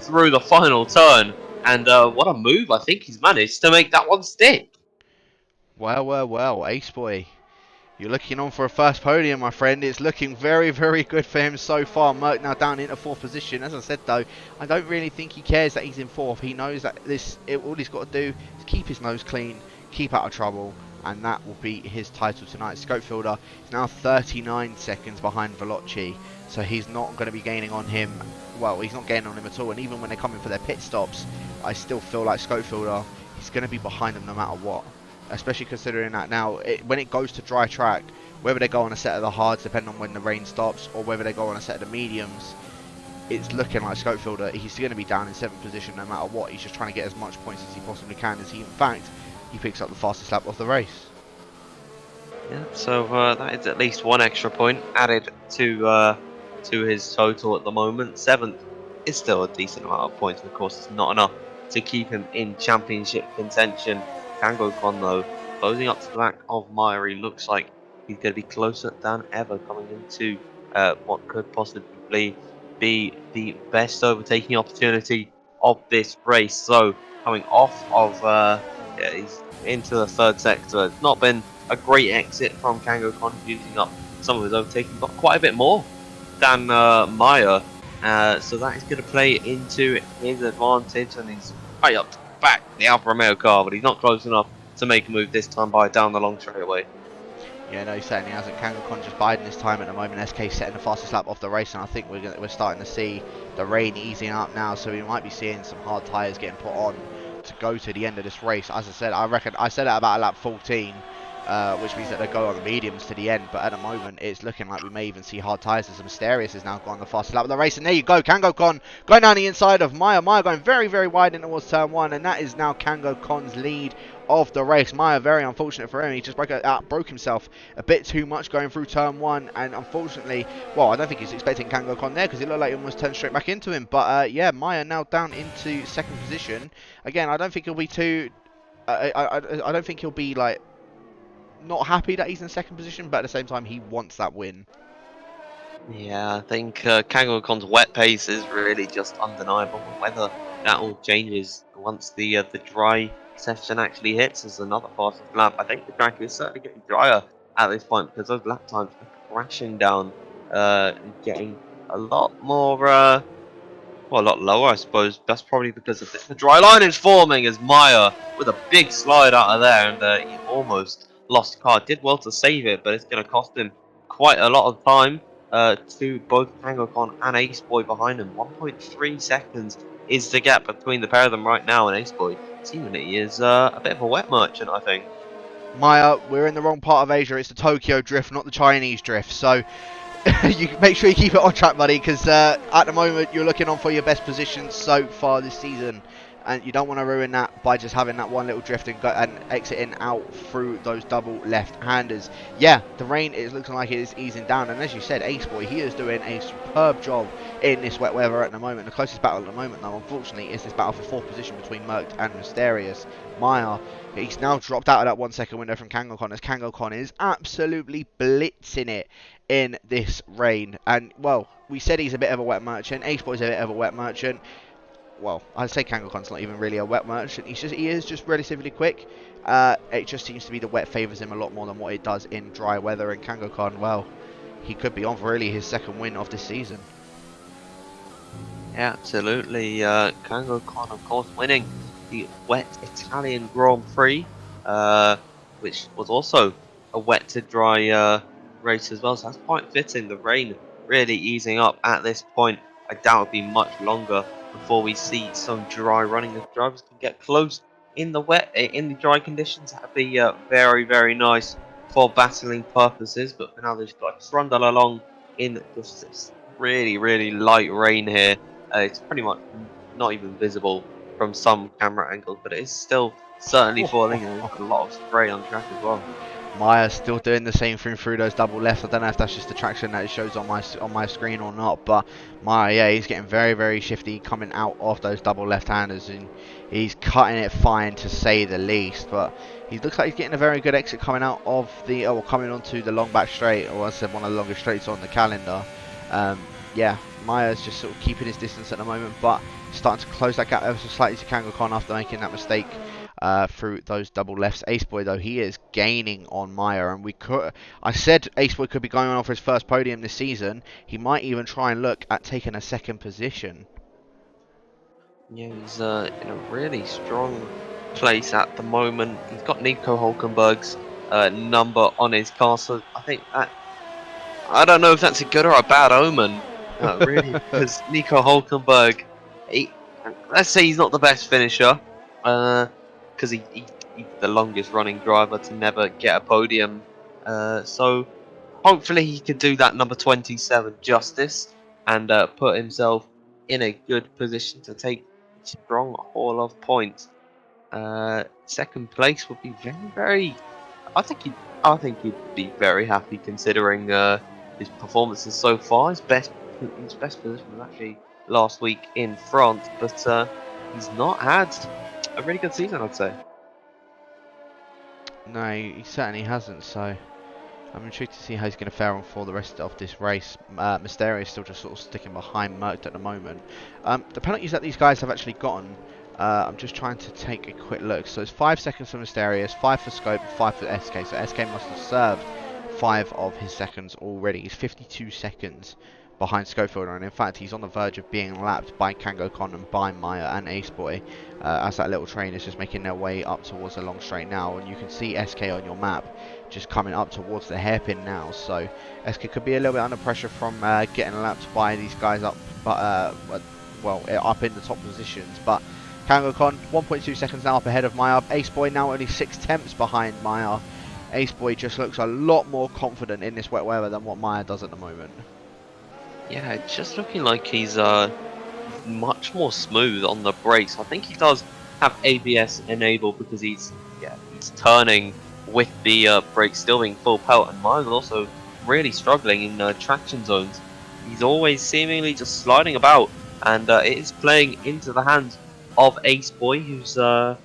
S2: through the final turn. And what a move. I think he's managed to make that one stick.
S1: Well, well, well, Ace Boy, you're looking on for a first podium, my friend. It's looking very, very good for him so far. Merc now down into 4th position. As I said, though, I don't really think he cares that he's in 4th. He knows that all he's got to do is keep his nose clean, keep out of trouble, and that will be his title tonight. Scopefielder is now 39 seconds behind Vojtech, so he's not going to be gaining on him. Well, he's not gaining on him at all, and even when they come in for their pit stops, I still feel like Scopefielder is going to be behind them no matter what. Especially considering that now, when it goes to dry track, whether they go on a set of the hards, depending on when the rain stops, or whether they go on a set of the mediums, it's looking like Scopefielder, he's going to be down in 7th position no matter what. He's just trying to get as much points as he possibly can, as he, in fact, he picks up the fastest lap of the race.
S2: Yeah, so that is at least one extra point added to his total at the moment. 7th is still a decent amount of points. And of course, it's not enough to keep him in championship contention. KangoKon, though, closing up to the back of Meyer. He looks like he's going to be closer than ever coming into what could possibly be the best overtaking opportunity of this race. So, coming off of, yeah, he's into the third sector. It's not been a great exit from KangoKon, using up some of his overtaking, but quite a bit more than Meyer. So that is going to play into his advantage, and he's right up to the back of the Alfa Romeo car, but he's not close enough to make a move this time by down the long straightaway.
S1: Yeah, no, he certainly hasn't. KangoKon just biding his time at the moment. SK setting the fastest lap off the race, and I think we're starting to see the rain easing up now, so we might be seeing some hard tyres getting put on to go to the end of this race. As I said, I said it about lap 14, which means that they go on the mediums to the end, but at the moment it's looking like we may even see hard tyres, as Mysterious has now gone the fastest lap of the race, and there you go, KangoKon going down the inside of Meyer. Meyer going very, very wide in towards turn 1, and that is now KangoKon's lead of the race. Meyer, very unfortunate for him, he just broke himself a bit too much going through turn 1, and unfortunately, well, I don't think he's expecting KangoKon there, because it looked like he almost turned straight back into him, but yeah, Meyer now down into second position. Again, I don't think he'll be too, I don't think he'll be like not happy that he's in second position, but at the same time he wants that win.
S2: Yeah, I think KangoKon's wet pace is really just undeniable. Whether that all changes once the dry session actually hits is another fastest lap. I think the track is certainly getting drier at this point, because those lap times are crashing down, and getting a lot more, well, a lot lower, I suppose. That's probably because of the dry line is forming as Meyer with a big slide out of there, and he almost lost the car. Did well to save it, but it's going to cost him quite a lot of time. To both KangoKon and Aceboy behind him. 1.3 seconds is the gap between the pair of them right now, and Aceboy seemingly is a bit of a wet merchant, I think.
S1: Meyer, we're in the wrong part of Asia. It's the Tokyo drift, not the Chinese drift. So you make sure you keep it on track, buddy, because at the moment you're looking on for your best position so far this season, and you don't want to ruin that by just having that one little drift and exiting out through those double left-handers. Yeah, the rain is looking like it is easing down, and as you said, Aceboy, he is doing a superb job in this wet weather at the moment. The closest battle at the moment, though, unfortunately, is this battle for fourth position between Malc and Mysterious. Meyer, he's now dropped out of that 1 second window from KangoKon, as KangoKon is absolutely blitzing it in this rain. And well, we said he's a bit of a wet merchant. Aceboy's a bit of a wet merchant. Well, I'd say KangoKon's not even really a wet merchant. He is just relatively quick. It just seems to be the wet favours him a lot more than what it does in dry weather. And KangoKon, well, he could be on for really his second win of this season.
S2: Yeah, absolutely. KangoKon, of course, winning the wet Italian Grand Prix, which was also a wet to dry race as well. So that's quite fitting. The rain really easing up at this point. I doubt it'll be much longer before we see some dry running. If drivers can get close in the dry conditions, that'd be very, very nice for battling purposes. But for now, they've just got to trundle along in just this really, really light rain here. It's pretty much not even visible from some camera angles, but it is still certainly falling, and there's a lot of spray on track as well.
S1: Meyer still doing the same thing through those double lefts. I don't know if that's just the traction that it shows on my screen or not, but Meyer, yeah, he's getting very, very shifty coming out of those double left-handers, and he's cutting it fine to say the least. But he looks like he's getting a very good exit coming out of the, or coming onto the long back straight, or as I said, one of the longest straights on the calendar. Yeah, Meyer's just sort of keeping his distance at the moment, but starting to close that gap ever so slightly to KangoKon after making that mistake through those double lefts. Aceboy, though, he is gaining on Meyer, and I said Aceboy could be going on for his first podium this season. He might even try and look at taking a second position.
S2: Yeah, he's in a really strong place at the moment. He's got Nico Hulkenberg's number on his car, so I think that, I don't know if that's a good or a bad omen, really, because Nico Hulkenberg, let's say he's not the best finisher, because he's the longest running driver to never get a podium. So hopefully he can do that number 27 justice and put himself in a good position to take a strong haul of points. Second place would be very, very. I think he'd be very happy considering his performances so far. His best position was actually last week in France, but he's not had a really good season, I'd say.
S1: No, he certainly hasn't, so I'm intrigued to see how he's going to fare on for the rest of this race. Mysterio is still just sort of sticking behind Malc at the moment. The penalties that these guys have actually gotten, I'm just trying to take a quick look. So it's 5 seconds for Mysterious, 5 for Scope, 5 for SK. So SK must have served 5 of his seconds already. He's 52 seconds behind Schofield, and in fact he's on the verge of being lapped by Kangokon and by Maya and Ace Boy, as that little train is just making their way up towards the long straight now, and you can see SK on your map just coming up towards the hairpin now, so SK could be a little bit under pressure from getting lapped by these guys up, but well, up in the top positions. But Kangokon 1.2 seconds now up ahead of Maya. Ace Boy now only 6 tenths behind Maya. Ace Boy just looks a lot more confident in this wet weather than what Maya does at the moment.
S2: Yeah, it's just looking like he's much more smooth on the brakes. I think he does have ABS enabled because he's turning with the brakes still being full pelt, and Maya's also really struggling in traction zones. He's always seemingly just sliding about, and it is playing into the hands of Ace Boy, who's oh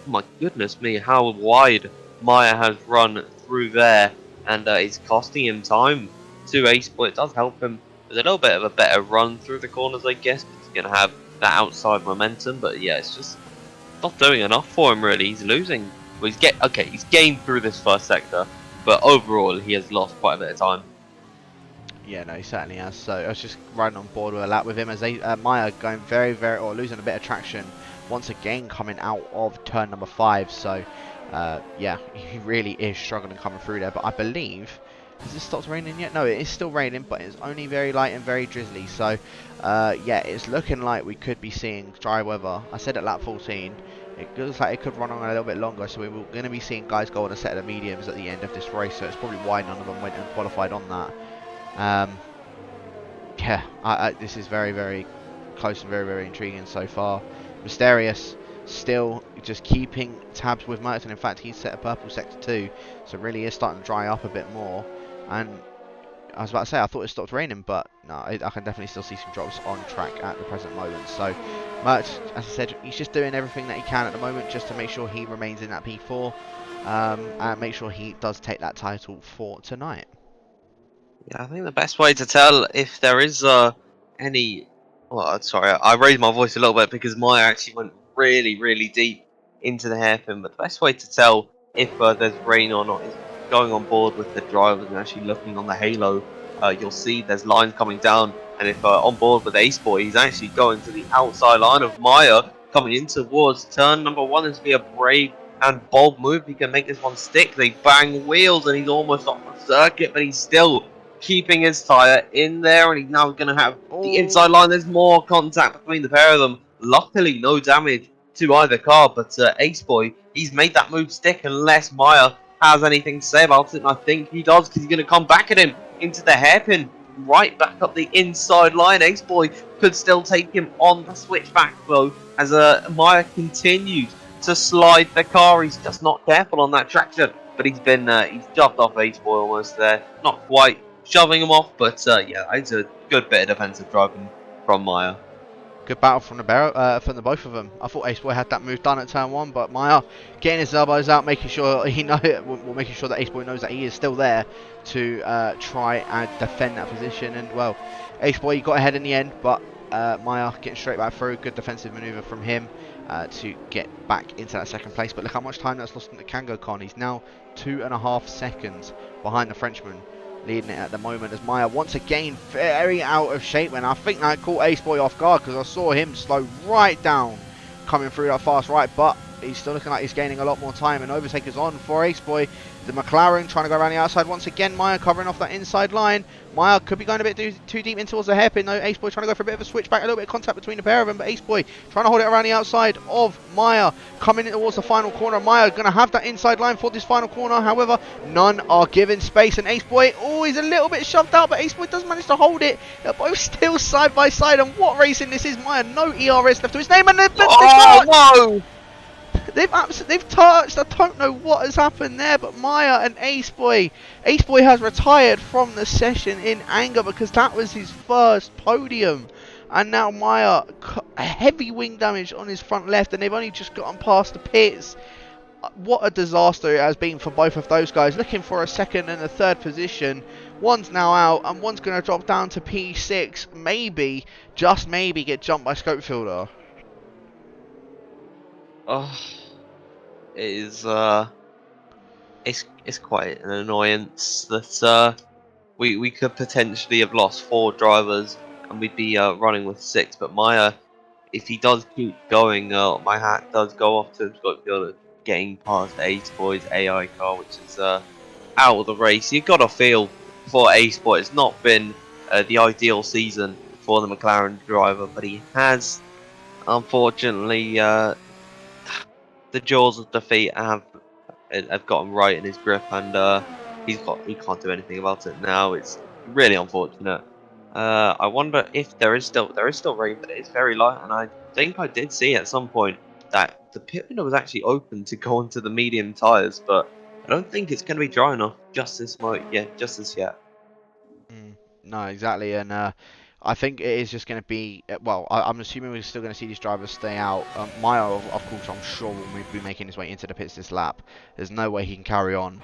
S2: my goodness me, how wide Maya has run through there, and it's costing him time to Ace Boy. It does help him with a little bit of a better run through the corners, I guess, because he's going to have that outside momentum. But yeah, it's just not doing enough for him, really. He's losing. Well, he's gained through this first sector, but overall he has lost quite a bit of time.
S1: Yeah, no, he certainly has. So I was just riding on board with a lap with him as Maya going or losing a bit of traction once again coming out of turn number 5. So yeah, he really is struggling coming through there. But I believe, has it stopped raining yet? No, it is still raining, but it's only very light and very drizzly. So yeah, it's looking like we could be seeing dry weather. I said at lap 14. It looks like it could run on a little bit longer, so we're going to be seeing guys go on a set of the mediums at the end of this race, so it's probably why none of them went and qualified on that. Yeah, this is very, very close and very, very intriguing so far. Mysterious still just keeping tabs with Merton. In fact, he's set a purple sector too, so really is starting to dry up a bit more. And I was about to say, I thought it stopped raining, but no, I can definitely still see some drops on track at the present moment. So, Merch, as I said, he's just doing everything that he can at the moment just to make sure he remains in that P4 and make sure he does take that title for tonight.
S2: Yeah, I think the best way to tell if there is any... Well, sorry, I raised my voice a little bit because Maya actually went really, really deep into the hairpin, but the best way to tell if there's rain or not is going on board with the drivers and actually looking on the halo. You'll see there's lines coming down, and if on board with Ace Boy, he's actually going to the outside line of Maya, coming in towards turn number 1. This will be a brave and bold move. He can make this one stick. They bang wheels, and he's almost off the circuit, but he's still keeping his tyre in there, and he's now going to have the inside line. There's more contact between the pair of them. Luckily, no damage to either car, but Ace Boy, he's made that move stick unless Maya has anything to say about it, and I think he does, because he's going to come back at him into the hairpin, right back up the inside line. Ace Boy could still take him on the switchback though, as Maya continues to slide the car. He's just not careful on that traction, but he's shoved off Ace Boy almost there, not quite shoving him off, but yeah, it's a good bit of defensive driving from Maya.
S1: Good battle from the both of them. I thought Ace Boy had that move done at turn 1, but Maya getting his elbows out, making sure making sure that Ace Boy knows that he is still there to try and defend that position. And well, Ace Boy got ahead in the end, but Maya getting straight back through. Good defensive maneuver from him to get back into that second place. But look how much time that's lost into Kangokon. He's now 2.5 seconds behind the Frenchman, leading it at the moment, as Maya once again very out of shape, and I think that caught Ace Boy off guard because I saw him slow right down coming through that fast right, but he's still looking like he's gaining a lot more time, and overtake is on for Ace Boy. The McLaren trying to go around the outside once again. Maya covering off that inside line. Maya could be going a bit too deep in towards the hairpin though. Ace Boy trying to go for a bit of a switchback, a little bit of contact between the pair of them, but Ace Boy trying to hold it around the outside of Maya, coming in towards the final corner. Maya going to have that inside line for this final corner, however none are given space, and Ace Boy, oh, he's a little bit shoved out, but Ace Boy does manage to hold it. They're both still side by side, and what racing this is. Maya, no ERS left to his name, and
S2: no!
S1: They've touched. I don't know what has happened there, but Maya and Ace Boy has retired from the session in anger because that was his first podium. And now Maya, heavy wing damage on his front left, and they've only just gotten past the pits. What a disaster it has been for both of those guys, looking for a second and a third position. One's now out, and one's going to drop down to P6, maybe, just maybe, get jumped by Scopefielder.
S2: Oh, it is it's quite an annoyance that we could potentially have lost 4 drivers and we'd be running with 6. But Maya, if he does keep going, my hat does go off to him. Scott getting past Ace Boy's AI car, which is out of the race. You've got to feel for Ace Boy. It's not been the ideal season for the McLaren driver, but he has, unfortunately, the jaws of defeat have got him right in his grip, and he can't do anything about it now. It's really unfortunate. I wonder if there is still rain, but it is very light, and I think I did see at some point that the pit window was actually open to go into the medium tyres, but I don't think it's going to be dry enough just as yet.
S1: No, exactly, and I think it is just going to be, well, I'm assuming we're still going to see these drivers stay out. Maya, of course, I'm sure will be making his way into the pits this lap. There's no way he can carry on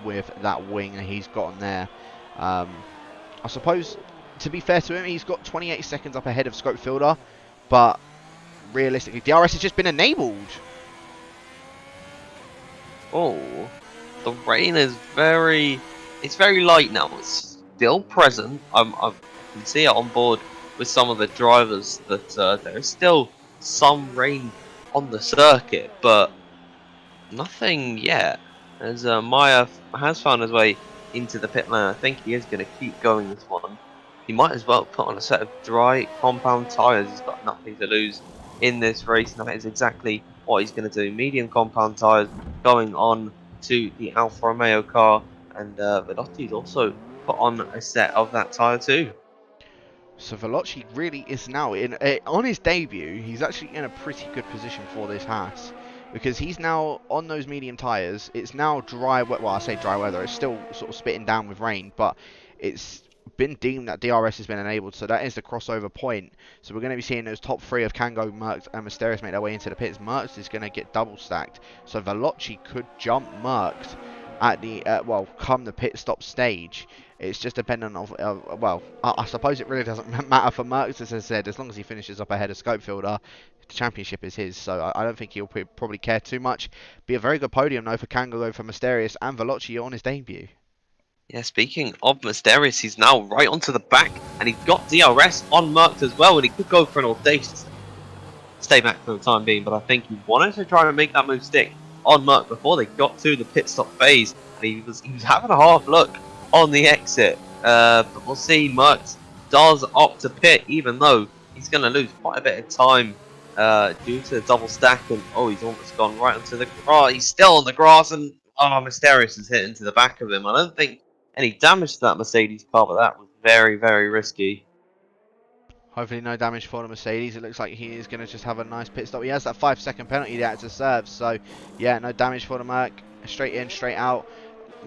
S1: with that wing that he's gotten there. I suppose, to be fair to him, he's got 28 seconds up ahead of Scopefielder, but realistically, DRS has just been enabled.
S2: Oh, the rain is it's very light now. It's still present. I can see it on board with some of the drivers that there is still some rain on the circuit, but nothing yet. As Maya has found his way into the pit lane, I think he is going to keep going this one. He might as well put on a set of dry compound tyres. He's got nothing to lose in this race, and that is exactly what he's going to do. Medium compound tyres going on to the Alfa Romeo car, and Velotti's also put on a set of that tyre too.
S1: So Veloci really is now on his debut. He's actually in a pretty good position for this Haas, because he's now on those medium tyres. It's now dry. Well, I say dry weather. It's still sort of spitting down with rain, but it's been deemed that DRS has been enabled, so that is the crossover point. So we're going to be seeing those top 3 of Kango, Merckx, and Mysterious make their way into the pits. Merckx is going to get double stacked, so Veloci could jump Merckx at the well, come the pit stop stage. It's just dependent on well, I suppose it really doesn't matter for Merckx, as I said, as long as he finishes up ahead of Scopefielder. The championship is his, so I don't think he'll probably care too much. Be a very good podium though for Kango, for Mysterious and Veloci on his debut.
S2: Yeah, speaking of Mysterious, he's now right onto the back, and he's got DRS on Merckx as well, and he could go for an audacious stay back for the time being, but I think he wanted to try and make that move stick on Merckx before they got to the pit stop phase, and he was having a half look on the exit, but we'll see. Merckx does opt to pit, even though he's going to lose quite a bit of time due to the double stack, and oh, he's almost gone right onto the grass. He's still on the grass, and oh, Mysterious is hitting to the back of him. I don't think any damage to that Mercedes car, but that was very, very risky.
S1: Hopefully no damage for the Mercedes. It looks like he is going to just have a nice pit stop. He has that 5-second penalty there to serve. So, yeah, no damage for the Merc. Straight in, straight out.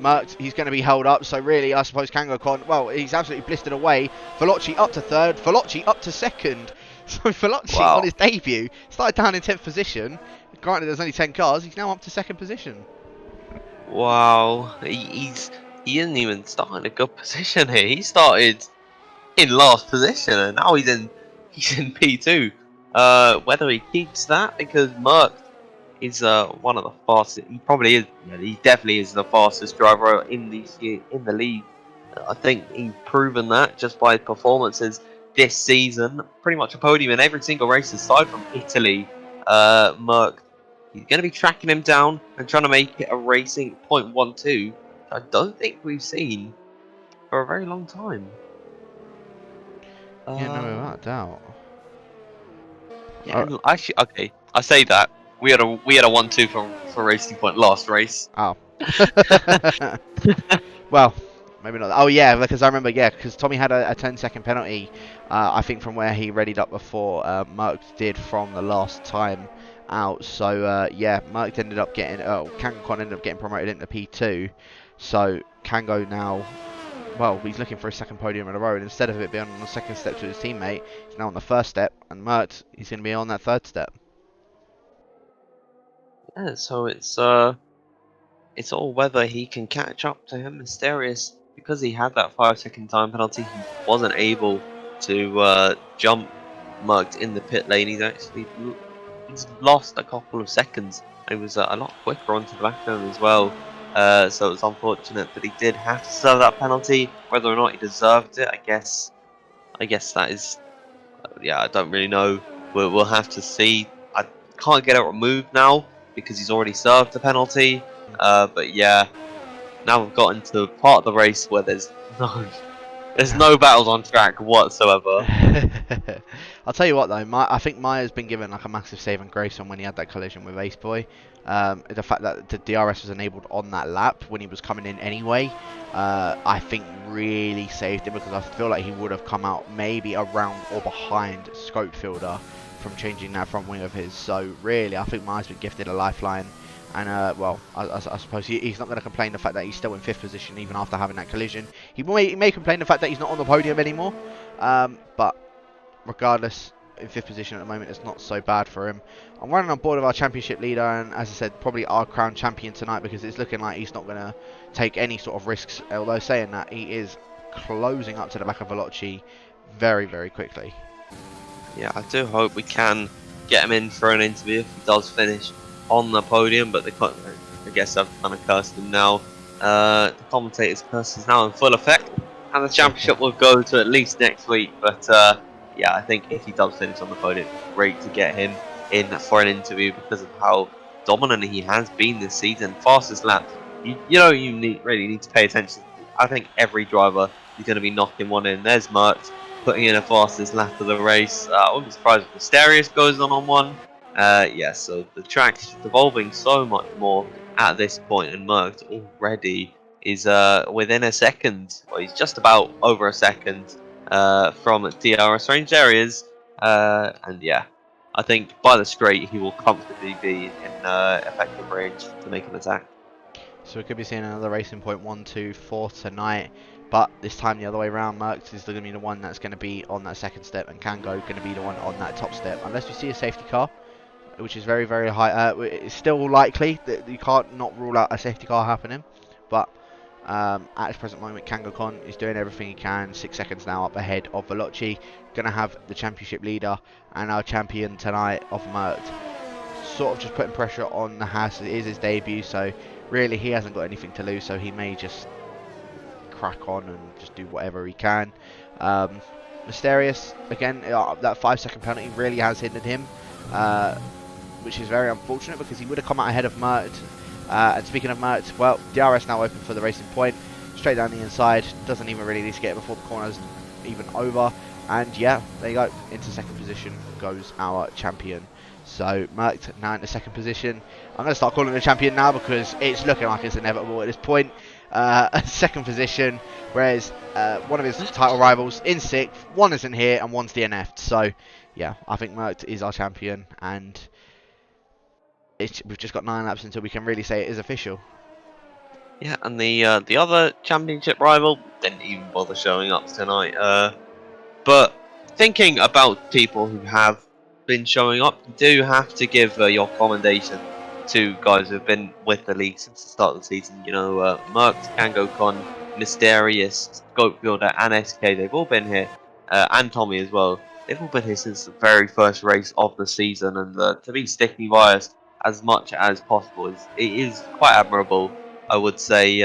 S1: Merckx, he's going to be held up. So, really, I suppose Kango, well, he's absolutely blistered away. Veloci up to 3rd. Veloci up to 2nd. So, Veloci on his debut started down in 10th position. Granted, there's only 10 cars. He's now up to 2nd position.
S2: Wow. He didn't even start in a good position here. He started in last position, and now he's in P2. Whether he keeps that, because Merckx is one of the fastest. He probably is. He definitely is the fastest driver in the league. I think he's proven that just by his performances this season. Pretty much a podium in every single race aside from Italy. Merckx, he's going to be tracking him down and trying to make it a racing .12. I don't think we've seen for a very long time.
S1: Yeah, no, without doubt.
S2: Yeah, actually, okay. I say that we had a 1-2 for Racing Point last race.
S1: Oh. Well, maybe not. Oh yeah, because I remember. Yeah, because Tommy had a 10-second penalty. I think from where he readied up before Merckx did from the last time out. So yeah, Merckx ended up getting. Kango ended up getting promoted into P2. So Kango now well, he's looking for a second podium in a row, and instead of it being on the second step to his teammate, he's now on the first step, and Mert, he's going to be on that third step.
S2: Yeah, so it's all whether he can catch up to him. Mysterious, because he had that 5-second time penalty, he wasn't able to jump Merckx in the pit lane. He's lost a couple of seconds. He was a lot quicker onto the back of him as well. So it's unfortunate that he did have to serve that penalty. Whether or not he deserved it, I guess that is, yeah, I don't really know. We'll have to see. I can't get it removed now because he's already served the penalty. But yeah, now we've got into part of the race where there's no battles on track whatsoever.
S1: I'll tell you what though, I think Maya's been given like a massive saving grace on when he had that collision with Ace Boy. The fact that the DRS was enabled on that lap when he was coming in anyway, I think really saved him, because I feel like he would have come out maybe around or behind Scopefielder from changing that front wing of his. So really, I think Maya's been gifted a lifeline. And well, I suppose he's not going to complain the fact that he's still in 5th position even after having that collision. He may complain the fact that he's not on the podium anymore, but regardless, in 5th position at the moment, it's not so bad for him. I'm running on board of our championship leader, and as I said, probably our crown champion tonight, because it's looking like he's not going to take any sort of risks. Although saying that, he is closing up to the back of Vojtech very, very quickly.
S2: Yeah, I do hope we can get him in for an interview if he does finish on the podium, but I guess I've kind of cursed him now. The commentator's curse is now in full effect, and the championship will go to at least next week. But yeah, I think if he does finish on the podium, it's great to get him in for an interview because of how dominant he has been this season. Fastest lap, you really need to pay attention. I think every driver is going to be knocking one in. There's Merckx putting in a fastest lap of the race. I wouldn't be surprised if Mysterious goes on one. Yeah, so the track's evolving so much more at this point, and Merckx already is within a second. Well, he's just about over a second from DRS range areas, and yeah, I think by the straight he will comfortably be in effective range to make an attack.
S1: So we could be seeing another racing point 1, 2, 4 tonight, but this time the other way around. Merckx is going to be the one that's going to be on that second step, and Kango going to be the one on that top step, unless we see a safety car, which is very, very high. It's still likely that you can't not rule out a safety car happening, but at this present moment, KangoCon is doing everything he can. 6 seconds now up ahead of Vojtech. Going to have the championship leader and our champion tonight of Merckx sort of just putting pressure on the Haas. It is his debut, so really he hasn't got anything to lose, so he may just crack on and just do whatever he can. Mysterious, again, that 5-second penalty really has hindered him, which is very unfortunate because he would have come out ahead of Mert. And speaking of Mert, well, DRS now open for the racing point, straight down the inside, doesn't even really need to get it before the corner's even over, and yeah, there you go, into second position goes our champion. So Mert now in the second position. I'm going to start calling him the champion now because it's looking like it's inevitable at this point. Second position, whereas one of his title rivals in 6th, one isn't here and one's DNF'd. So yeah, I think Mert is our champion, and we've just got 9 laps until we can really say it is official.
S2: Yeah, and the other championship rival didn't even bother showing up tonight. But thinking about people who have been showing up, you do have to give your commendation to guys who have been with the league since the start of the season. You know, Merckx, KangoCon, Mysterious, Scopefielder, and SK, they've all been here, and Tommy as well. They've all been here since the very first race of the season, and to be sticky biased as much as possible it is quite admirable, I would say,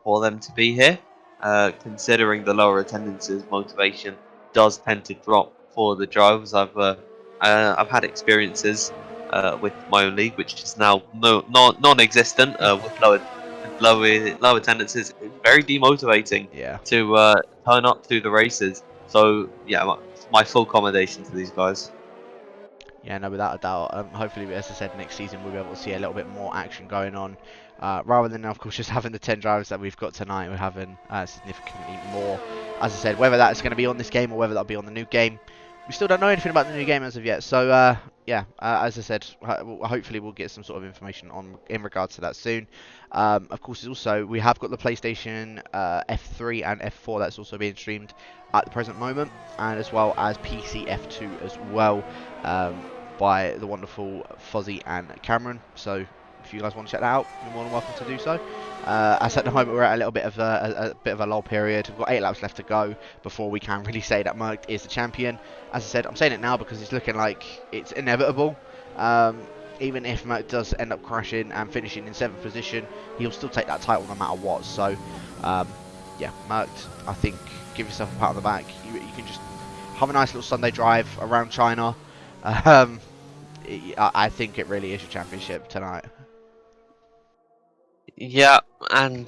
S2: for them to be here. Considering the lower attendances, motivation does tend to drop for the drivers. I've had experiences with my own league, which is now non-existent, with low attendances. It's very demotivating to turn up to the races. So yeah, my full commendation to these guys.
S1: Yeah, no, without a doubt. Hopefully, as I said, next season we'll be able to see a little bit more action going on. Rather than, of course, just having the 10 drivers that we've got tonight, we're having significantly more. As I said, whether that's going to be on this game or whether that'll be on the new game, we still don't know anything about the new game as of yet. So, yeah, as I said, hopefully we'll get some sort of information on in regards to that soon. Of course, we have got the PlayStation F3 and F4 that's also being streamed at the present moment, and as well as PC F2 as well, by the wonderful Fozzy and Keiran. So if you guys want to check that out, you're more than welcome to do so. As at the moment we're at a little bit of a bit of a lull period. We've got 8 laps left to go before we can really say that Malc is the champion. As I said, I'm saying it now because it's looking like it's inevitable. Even if Malc does end up crashing and finishing in 7th position, he'll still take that title no matter what. So, yeah, Malc, I think, give yourself a pat on the back. You can just have a nice little Sunday drive around China. I think it really is your championship tonight.
S2: Yeah, and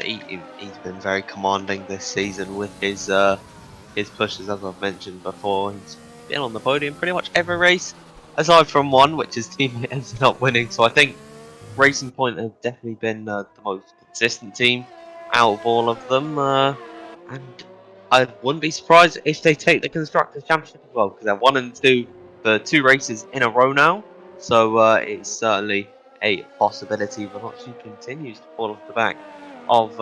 S2: he's been very commanding this season with his pushes, as I've mentioned before. He's been on the podium pretty much every race, aside from one, which his teammate ended up winning. So I think Racing Point have definitely been the most consistent team out of all of them, and I wouldn't be surprised if they take the Constructors' Championship as well, because they're 1 and 2 for 2 races in a row now. So it's certainly a possibility. Vojtech continues to fall off the back of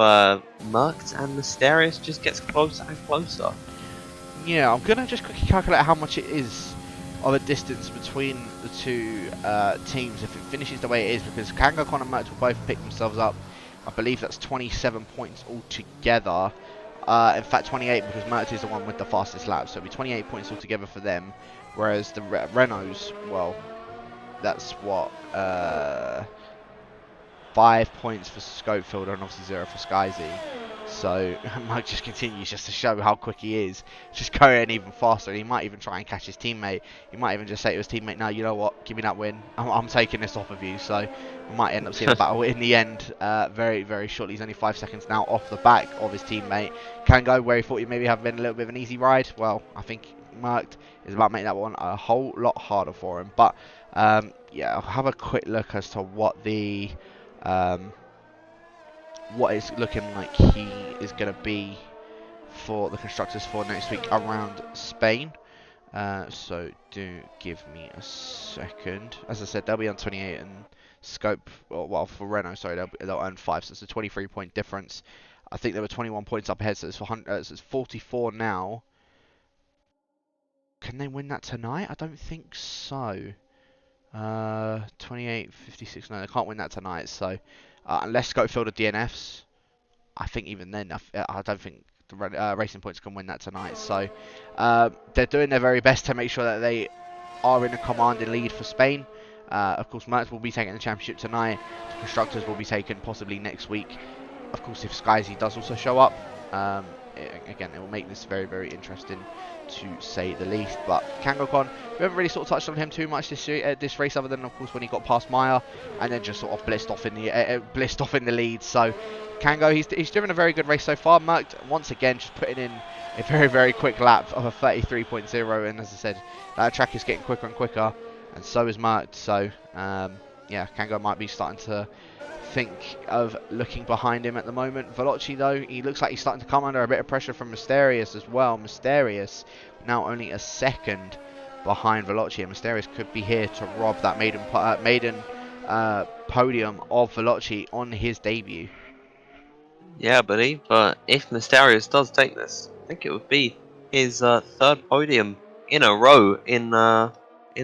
S2: Merckx, and Mysterious just gets closer and closer.
S1: Yeah, I'm gonna just quickly calculate how much it is of a distance between the two teams if it finishes the way it is, because Kangokon and Merckx will both pick themselves up. I believe that's 27 points altogether. In fact, 28, because Merckx is the one with the fastest lap, so it'll be 28 points altogether for them. Whereas the Renaults, well, that's what 5 points for Scopefield and obviously 0 for Skyzy. So Mike just continues just to show how quick he is, just going even faster. And he might even try and catch his teammate. He might even just say to his teammate, "No, you know what? Give me that win. I'm taking this off of you." So we might end up seeing a battle in the end. Very, very shortly. He's only 5 seconds now off the back of his teammate. Can go where he thought he maybe have been a little bit of an easy ride. Well, I think Merckx is about making that one a whole lot harder for him. But yeah, I'll have a quick look as to what the what it's looking like he is going to be for the constructors for next week around Spain. So do give me a second. As I said, they'll be on 28 and Scope, well for Renault, sorry, they'll earn 5, so it's a 23-point difference. I think they were 21 points up ahead, so it's 44 now. Can they win that tonight? I don't think so. 28, 56, no, they can't win that tonight, so unless Scopefield are DNFs, I think even then, I don't think the Racing Points can win that tonight. So they're doing their very best to make sure that they are in a commanding lead for Spain. Of course, Merckx will be taking the championship tonight. The Constructors will be taken possibly next week. Of course, if Skyzy does also show up, again, it will make this very, very interesting to say the least. But Kangokon, we haven't really sort of touched on him too much this race, other than of course when he got past Maya and then just sort of blissed off in the lead. So Kango, he's driven a very good race so far. Merckx once again just putting in a very, very quick lap of a 33.0, and as I said, that track is getting quicker and quicker, and so is Merckx. So yeah, Kango might be starting to think of looking behind him at the moment. Vojtech, though, he looks like he's starting to come under a bit of pressure from Mysterious as well. Mysterious now only a second behind Vojtech, and Mysterious could be here to rob that maiden podium of Vojtech on his debut.
S2: Yeah, buddy, but if Mysterious does take this, I think it would be his 3rd podium in a row in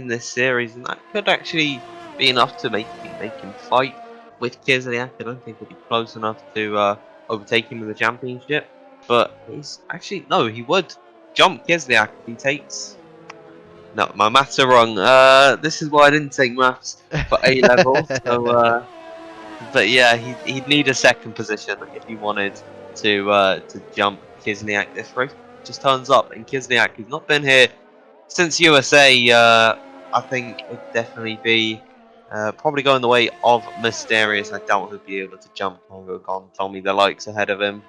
S2: this series, and that could actually be enough to make him fight with Kislyak. I don't think he'll be close enough to overtake him in the championship, but he's actually, no, he would jump Kislyak if he takes... No, my maths are wrong. This is why I didn't take maths for A level, so... But yeah, he'd need a 2nd position if he wanted to jump Kislyak. This race just turns up, and Kislyak, who's not been here since USA, I think it'd definitely be probably going the way of Mysterious. I doubt he'll be able to jump Kangokon, Tommy the likes ahead of him,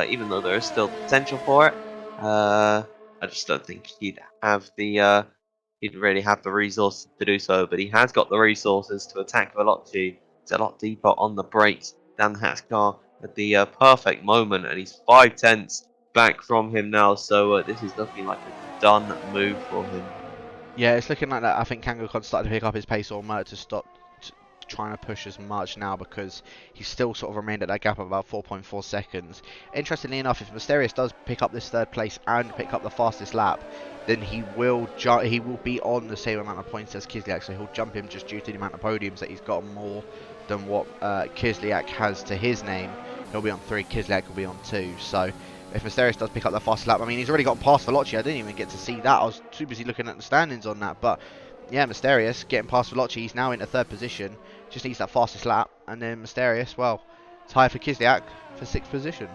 S2: even though there is still potential for it. I just don't think he'd have the he'd really have the resources to do so, but he has got the resources to attack Vojtech. It's a lot deeper on the brakes than Haskar at the perfect moment, and he's 5/10 back from him now, so this is looking like a done move for him.
S1: Yeah, it's looking like that. I think Kangokon started to pick up his pace, or Mert to stop trying to push as much now because he's still sort of remained at that gap of about 4.4 seconds. Interestingly enough, if Mysterious does pick up this third place and pick up the fastest lap, then he will be on the same amount of points as Kislyak, so he'll jump him just due to the amount of podiums that he's got more than what Kislyak has to his name. He'll be on 3, Kislyak will be on 2, so if Mysterious does pick up that fastest lap, I mean, he's already got past Veloci. I didn't even get to see that. I was too busy looking at the standings on that. But yeah, Mysterious getting past Veloci. He's now into 3rd position. Just needs that fastest lap. And then Mysterious, well, tie for Kislyak for 6th position.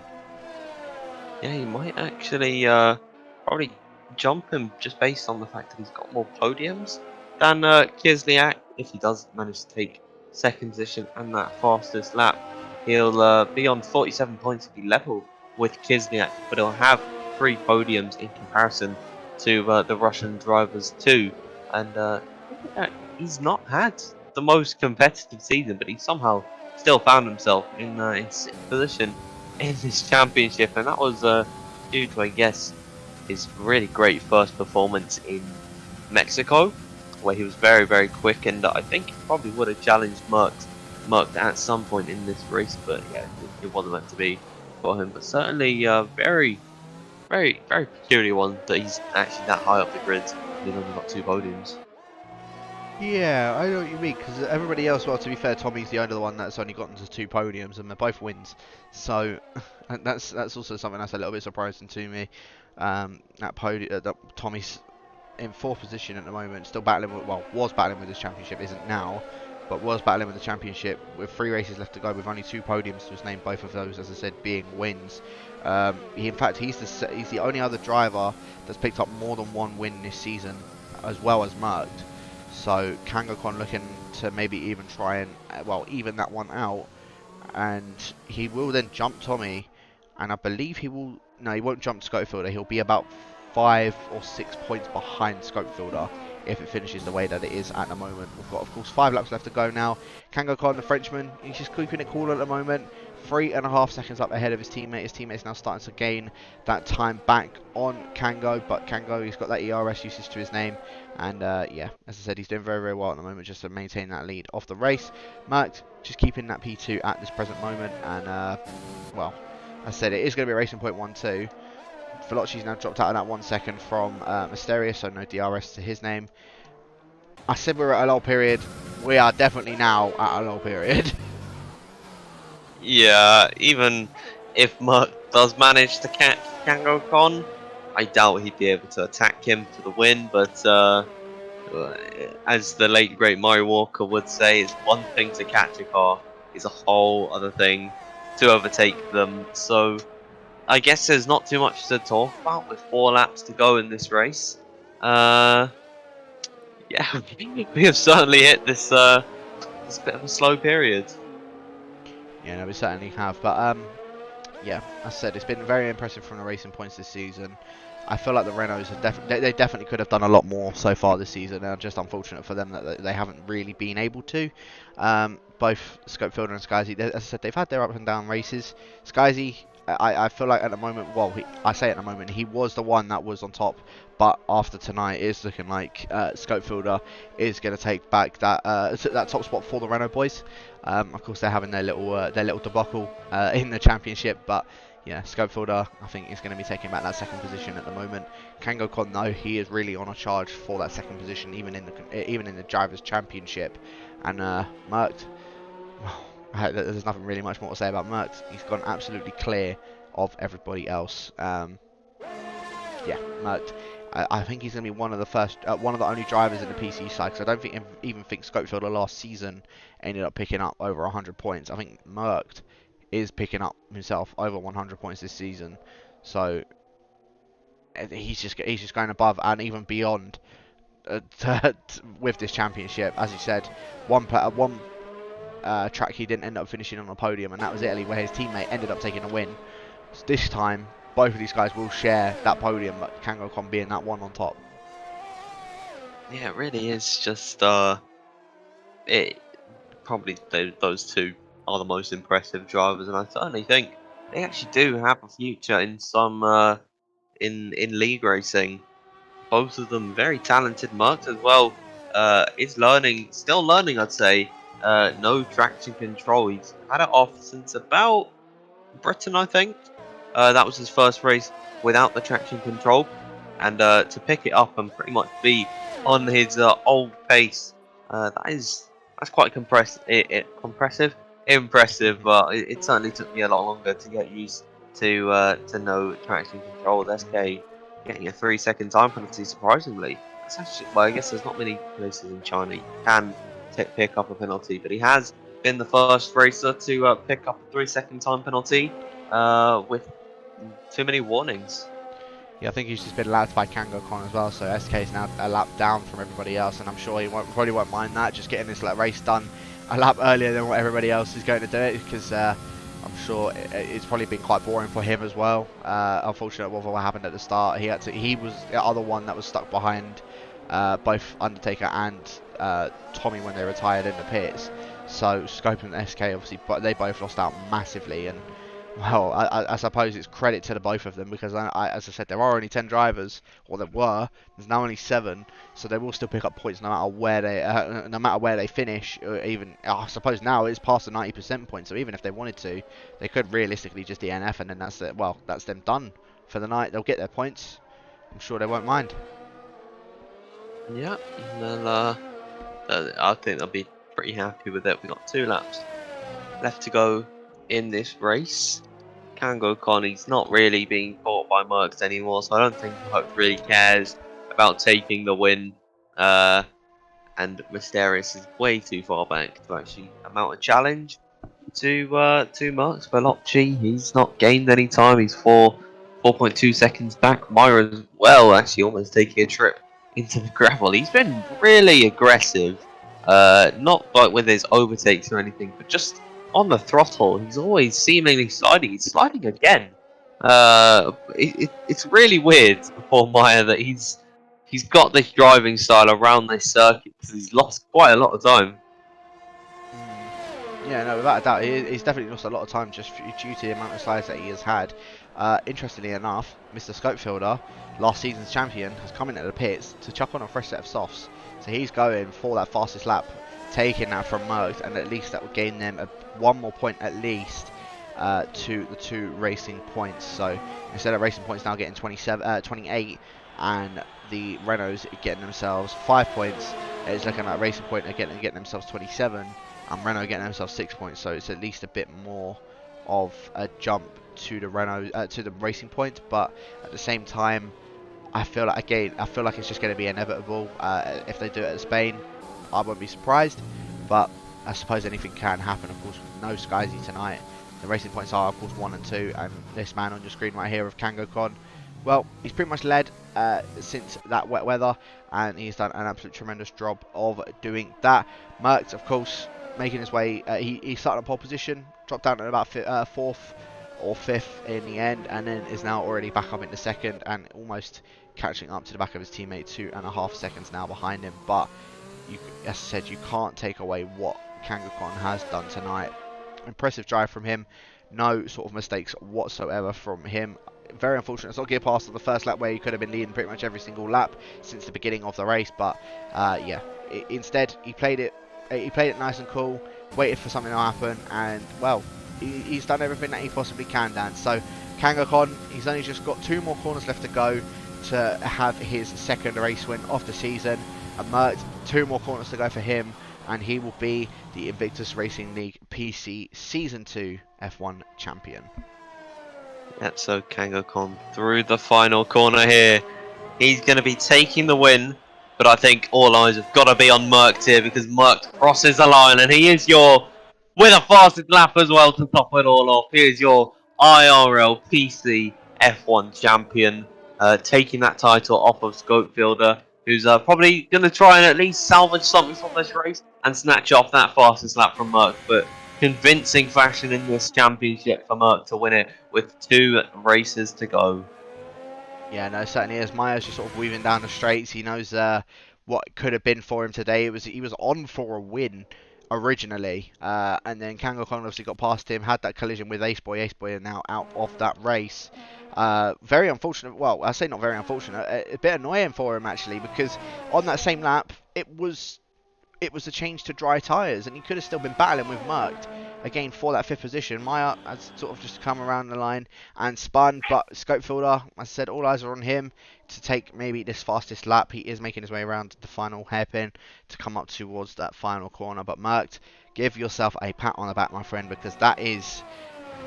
S2: Yeah, he might actually probably jump him just based on the fact that he's got more podiums than Kislyak. If he does manage to take 2nd position and that fastest lap, he'll be on 47 points to be level with Kislyak, but he'll have 3 podiums in comparison to the Russian drivers too. And he's not had the most competitive season, but he somehow still found himself in 6th position in this championship, and that was due to, I guess, his really great first performance in Mexico, where he was very, very quick, and I think he probably would have challenged Merck at some point in this race, but yeah, it wasn't meant to be for him. But certainly, very, very, very peculiar one that he's actually that high up the grid. He's only got 2 podiums.
S1: Yeah, I know what you mean, because everybody else, well, to be fair, Tommy's the only one that's only gotten to 2 podiums, and they're both wins. So, and that's also something that's a little bit surprising to me. That Tommy's in 4th position at the moment, still battling with, well, was battling with this championship, isn't now, but was battling with the championship with 3 races left to go, with only 2 podiums to his name, both of those, as I said, being wins. In fact, he's the only other driver that's picked up more than 1 win this season, as well as Merckx. So Kangokon looking to maybe even try and, well, even that one out, and he will then jump Tommy, and I believe he will, no, he won't jump Scopefielder. He'll be about 5 or 6 points behind Scopefielder if it finishes the way that it is at the moment. We've got, of course, 5 laps left to go now. Kangokon, the Frenchman, he's just keeping it cool at the moment. 3.5 seconds up ahead of his teammate. His teammate's now starting to gain that time back on Kango, but Kango, he's got that ERS usage to his name, and yeah, as I said, he's doing very, very well at the moment just to maintain that lead off the race. Malc just keeping that P2 at this present moment, and well, as I said, it is going to be racing point 1-2. Veloci's now dropped out of that 1 second from Mysterious, so no DRS to his name. I said we were at a lull period. We are definitely now at a lull period.
S2: Yeah, even if Merck does manage to catch Kangokon, I doubt he'd be able to attack him for the win, but as the late great Murray Walker would say, it's one thing to catch a car, it's a whole other thing to overtake them. So I guess there's not too much to talk about with 4 laps to go in this race. Yeah, we have certainly hit this this bit of a slow period.
S1: Yeah, no, we certainly have, but yeah, as I said, it's been very impressive from the racing points this season. I feel like the Renaults have they definitely could have done a lot more so far this season. And just unfortunate for them that they haven't really been able to. Both Scopefielder and Skyzy, as I said, they've had their up and down races. Skyzy, I feel like at the moment, well, I say at the moment, he was the one that was on top, but after tonight, it's looking like Scopefielder is going to take back that that top spot for the Renault boys. Of course, they're having their little debacle in the championship, but yeah, Scopefielder, I think, is going to be taking back that 2nd position at the moment. Kangokon, though, he is really on a charge for that 2nd position, even in the Drivers' Championship. And Merck, there's nothing really much more to say about Merck. He's gone absolutely clear of everybody else. Yeah, Merck. I think he's going to be one of the only drivers in the PC side, because I don't even think Scopefielder last season ended up picking up over 100 points. I think Merck is picking up himself over 100 points this season, so he's just going above and even beyond with this championship. As you said, one track he didn't end up finishing on the podium, and that was Italy, where his teammate ended up taking a win. So this time, both of these guys will share that podium, but Kangokon being that one on top.
S2: Yeah, it really is just it probably those 2 are the most impressive drivers, and I certainly think they actually do have a future in some in league racing. both of them very talented. Merc as well is learning, still learning, I'd say. No traction control. He's had it off since about Britain, I think. That was his first race without the traction control, and to pick it up and pretty much be on his old pace, that's quite compressive, impressive. But it certainly took me a lot longer to get used to no traction control. With SK getting a 3-second time penalty, surprisingly. That's actually, well, I guess there's not many places in China you can pick up a penalty, but he has been the first racer to pick up a 3-second time penalty with too many warnings.
S1: Yeah, I think he's just been lapped by Kangokon as well, so SK is now a lap down from everybody else, and I'm sure he probably won't mind that, just getting this race done a lap earlier than what everybody else is going to do it, because I'm sure it's probably been quite boring for him as well. Unfortunately, what happened at the start, he was the other one that was stuck behind both Undertaker and Tommy when they retired in the pits. So Scope and SK obviously, but they both lost out massively, and well, I suppose it's credit to the both of them, because as I said, there are only 10 drivers, or there were. There's now only 7, so they will still pick up points no matter where they finish. Or even I suppose now it's past the 90% point, so even if they wanted to, they could realistically just DNF, and then that's it. Well, that's them done for the night. They'll get their points. I'm sure they won't mind.
S2: Yeah, and I think they'll be pretty happy with it. We got 2 laps left to go in this race. Kangokon, he's not really being caught by Mercs anymore, so I don't think Merc really cares about taking the win. And Mysterious is way too far back to actually mount a challenge to Mercs. Veloci, he's not gained any time. He's 4.2 seconds back. Myra as well, actually almost taking a trip into the gravel. He's been really aggressive, not like with his overtakes or anything, but just on the throttle. He's always seemingly sliding. He's sliding again. It's really weird for Maya that he's got this driving style around this circuit because he's lost quite a lot of time.
S1: Yeah, no, without a doubt, he's definitely lost a lot of time just due to the amount of slides that he has had. Interestingly enough, Mr. Scopefielder, last season's champion, has come into the pits to chuck on a fresh set of softs. So he's going for that fastest lap, taking that from Merckx, and at least that will gain them one more point at least to the 2 racing points. So instead of racing points now getting 28, and the Renaults getting themselves 5 points, it's looking at racing point again and getting themselves 27. And Renault getting themselves 6 points, so it's at least a bit more of a jump to the Renault, to the racing point. But at the same time, I feel like it's just going to be inevitable. If they do it at Spain, I won't be surprised. But I suppose anything can happen. Of course, no Skyzy tonight. The racing points are, of course, 1 and 2, and this man on your screen right here of Kangokon, well, he's pretty much led since that wet weather, and he's done an absolute tremendous job of doing that. Merckx, of course, making his way, he started on pole position, dropped down to about 4th or 5th in the end, and then is now already back up into 2nd and almost catching up to the back of his teammate, 2.5 seconds now behind him. But as I said, you can't take away what Kangokon has done tonight. Impressive drive from him, no sort of mistakes whatsoever from him. Very unfortunate it's not gear past on the first lap, where he could have been leading pretty much every single lap since the beginning of the race. But yeah, instead he played it nice and cool, waited for something to happen, and well, he's done everything that he possibly can, Dan. So Kangokon, he's only just got 2 more corners left to go to have his 2nd race win of the season. And Merckx, 2 more corners to go for him, and he will be the Invictus Racing League PC Season 2 F1 champion.
S2: Yep, so Kangokon through the final corner here. He's going to be taking the win, but I think all eyes have got to be on Merckx here, because Merckx crosses the line, and he is with a fastest lap as well to top it all off. He is your IRL PC F1 champion, taking that title off of Scopefielder, who's probably going to try and at least salvage something from this race and snatch off that fastest lap from Merckx. But convincing fashion in this championship for Merckx to win it with 2 races to go.
S1: Yeah, no, certainly is. Maya's just sort of weaving down the straights. He knows what could have been for him today. He was on for a win originally, and then Kangokon obviously got past him, had that collision with Ace Boy. Ace Boy are now out of that race. Very unfortunate. Well, I say not very unfortunate. A bit annoying for him actually, because on that same lap, it was a change to dry tyres, and he could have still been battling with Merc again for that 5th position. Maya has sort of just come around the line and spun, but Scopefielder, as I said, all eyes are on him to take maybe this fastest lap. He is making his way around the final hairpin to come up towards that final corner. But Merc, give yourself a pat on the back, my friend, because that is,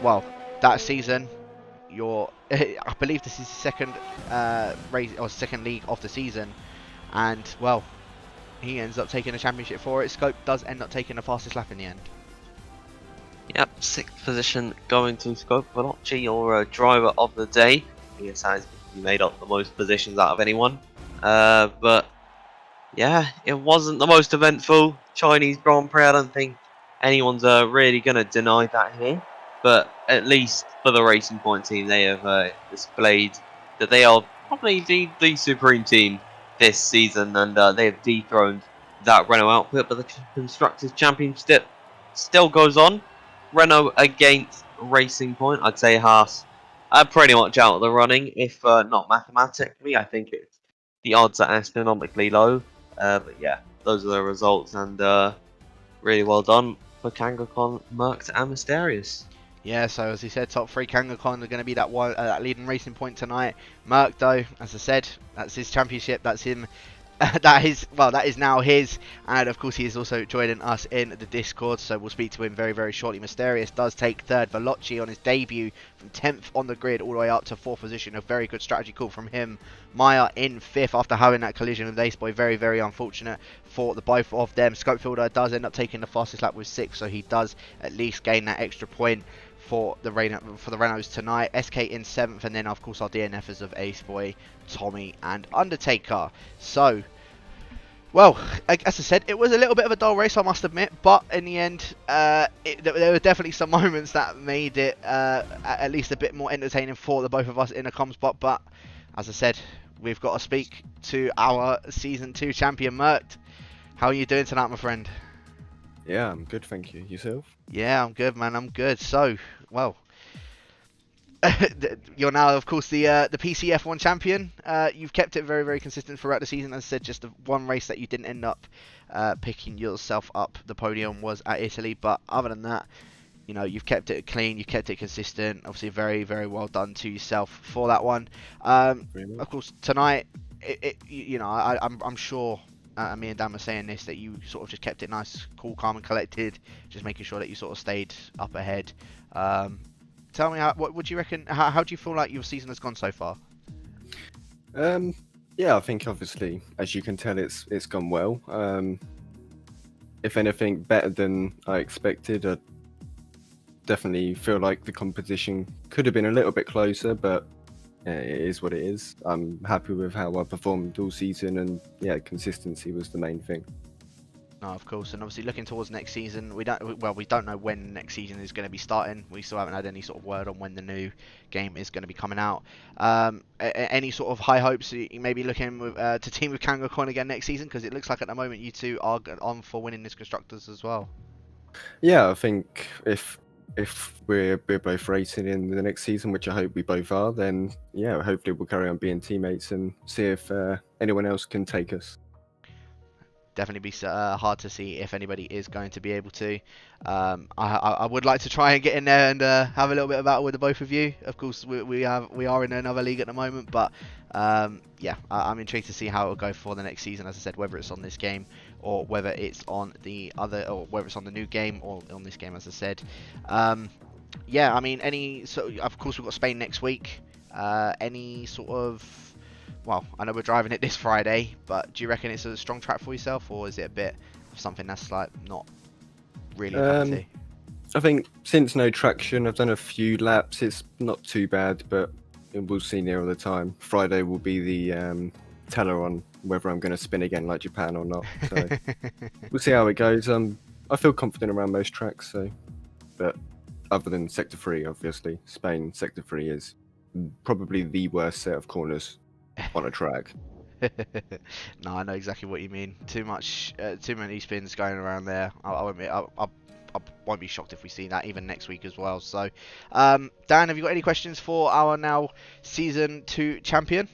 S1: well, that season, I believe this is the second race or second league of the season, and well, he ends up taking a championship for it. Scope does end up taking the fastest lap in the end.
S2: Yep, 6th position going to Scope. Vojtech, your driver of the day. He has made up the most positions out of anyone. But yeah, it wasn't the most eventful Chinese Grand Prix. I don't think anyone's really going to deny that here. But at least for the Racing Point team, they have displayed that they are probably the supreme team this season, and they have dethroned that Renault output. But the Constructors' Championship still goes on. Renault against Racing Point. I'd say Haas are pretty much out of the running, if not mathematically. I think the odds are astronomically low. But yeah, those are the results, and really well done for Kangakon, Merc, and Mysterious.
S1: Yeah, so as he said, top 3 Kangakon are going to be that one, that leading Racing Point tonight. Merc, though, as I said, that's his championship. That's him. That is now his, and of course he is also joining us in the Discord, so we'll speak to him very, very shortly. Mysterious does take 3rd. Vojtech on his debut from 10th on the grid all the way up to 4th position. A very good strategy call from him. Maya in 5th after having that collision with Ace Boy. Very, very unfortunate for the both of them. Scopefielder does end up taking the fastest lap with 6th, so he does at least gain that extra point for the Renaults tonight. SK in 7th, and then of course our DNFs of Ace Boy, Tommy, and Undertaker. So, well, as I said, it was a little bit of a dull race, I must admit, but in the end, there were definitely some moments that made it at least a bit more entertaining for the both of us in a comms spot. But as I said, we've got to speak to our Season 2 champion, Merc. How are you doing tonight, my friend?
S3: Yeah, I'm good, thank you. Yourself?
S1: Yeah, I'm good, man. I'm good. So, well, you're now, of course, the PC F1 champion. You've kept it very, very consistent throughout the season. As I said, just the one race that you didn't end up picking yourself up the podium was at Italy. But other than that, you know, you've kept it clean, you've kept it consistent. Obviously, very, very well done to yourself for that one. Of course, tonight, I'm sure. Me and Dan were saying this, that you sort of just kept it nice, cool, calm, and collected, just making sure that you sort of stayed up ahead. Tell me, what do you reckon? How do you feel like your season has gone so far?
S3: Yeah, I think obviously, as you can tell, it's gone well. If anything, better than I expected. I definitely feel like the competition could have been a little bit closer, but it is what it is. I'm happy with how I performed all season, and yeah, consistency was the main thing.
S1: No, of course, and obviously looking towards next season, we don't know when next season is going to be starting. We still haven't had any sort of word on when the new game is going to be coming out. Any sort of high hopes you may be looking to team with Kangakon again next season? Because it looks like at the moment you two are on for winning this constructors as well.
S3: Yeah, I think if we're both racing in the next season, which I hope we both are, then yeah, hopefully we'll carry on being teammates and see if anyone else can take us.
S1: Definitely be hard to see if anybody is going to be able to. I would like to try and get in there and have a little bit of battle with the both of you. Of course, we are in another league at the moment, but yeah, I'm intrigued to see how it will go for the next season. As I said, whether it's on this game or whether it's on the other, or whether it's on the new game or on this game, as I said. Yeah, I mean, of course we've got Spain next week. Any sort of, well, I know we're driving it this Friday, but do you reckon it's a strong track for yourself, or is it a bit of something that's like not really a
S3: I think since no traction, I've done a few laps. It's not too bad, but we'll see nearer the time. Friday will be the teller on whether I'm going to spin again like Japan or not. So we'll see how it goes. I feel confident around most tracks, so, but other than Sector 3, obviously, Spain Sector 3 is probably the worst set of corners on a track.
S1: No, I know exactly what you mean. Too many spins going around there. I I won't be shocked if we see that even next week as well. So, Dan, have you got any questions for our now season 2 champion?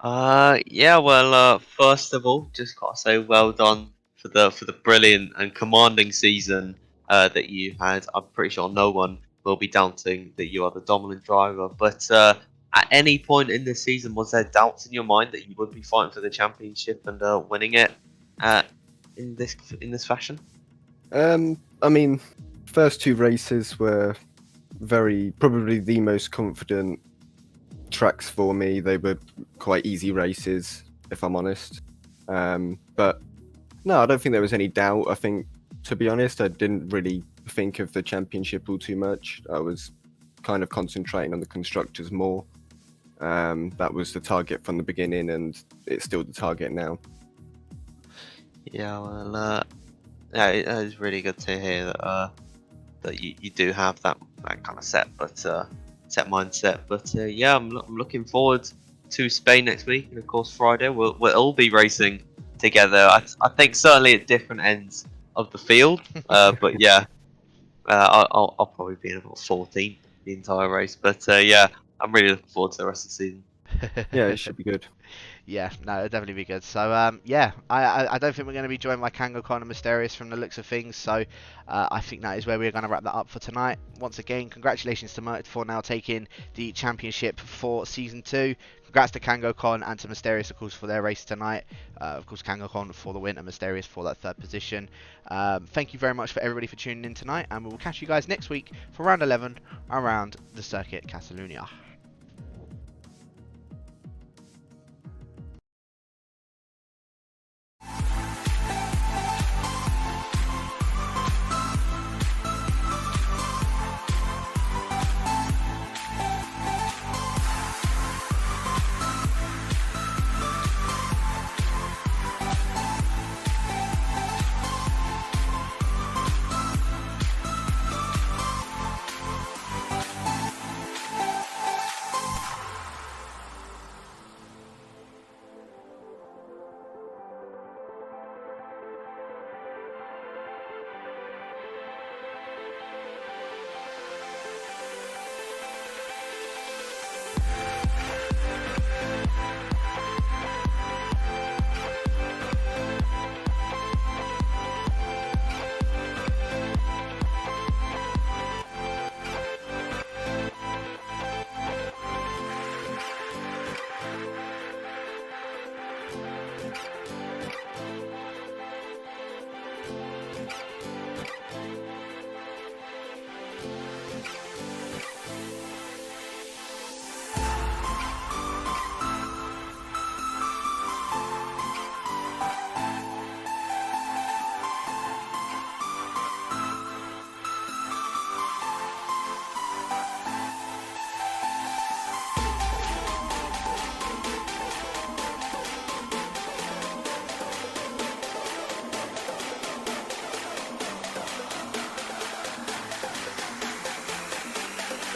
S2: Yeah. Well, first of all, just gotta say well done for the brilliant and commanding season that you had. I'm pretty sure no one will be doubting that you are the dominant driver. But at any point in this season, was there doubts in your mind that you would be fighting for the championship and winning it in this fashion?
S3: I mean, first 2 races were probably the most confident tracks for me. They were quite easy races, if I'm honest. But no, I don't think there was any doubt. I think, to be honest, I didn't really think of the championship all too much. I was kind of concentrating on the constructors more. That was the target from the beginning, and it's still the target now.
S2: Yeah, well, yeah, it is really good to hear that that you do have that kind of set mindset. But yeah, I'm looking forward to Spain next week, and of course Friday we'll all be racing together. I think certainly at different ends of the field, but yeah, I'll probably be in about 14 the entire race. But yeah, I'm really looking forward to the rest of the season.
S3: Yeah, it should be good.
S1: Yeah, no, it'll definitely be good. So, yeah, I don't think we're going to be joined by Kangokon and Mysterious from the looks of things. So, I think that is where we're going to wrap that up for tonight. Once again, congratulations to Mert for now taking the championship for Season 2. Congrats to Kangokon and to Mysterious, of course, for their race tonight. Of course, Kangokon for the win and Mysterious for that 3rd position. Thank you very much for everybody for tuning in tonight, and we will catch you guys next week for round 11 around the circuit Catalunya.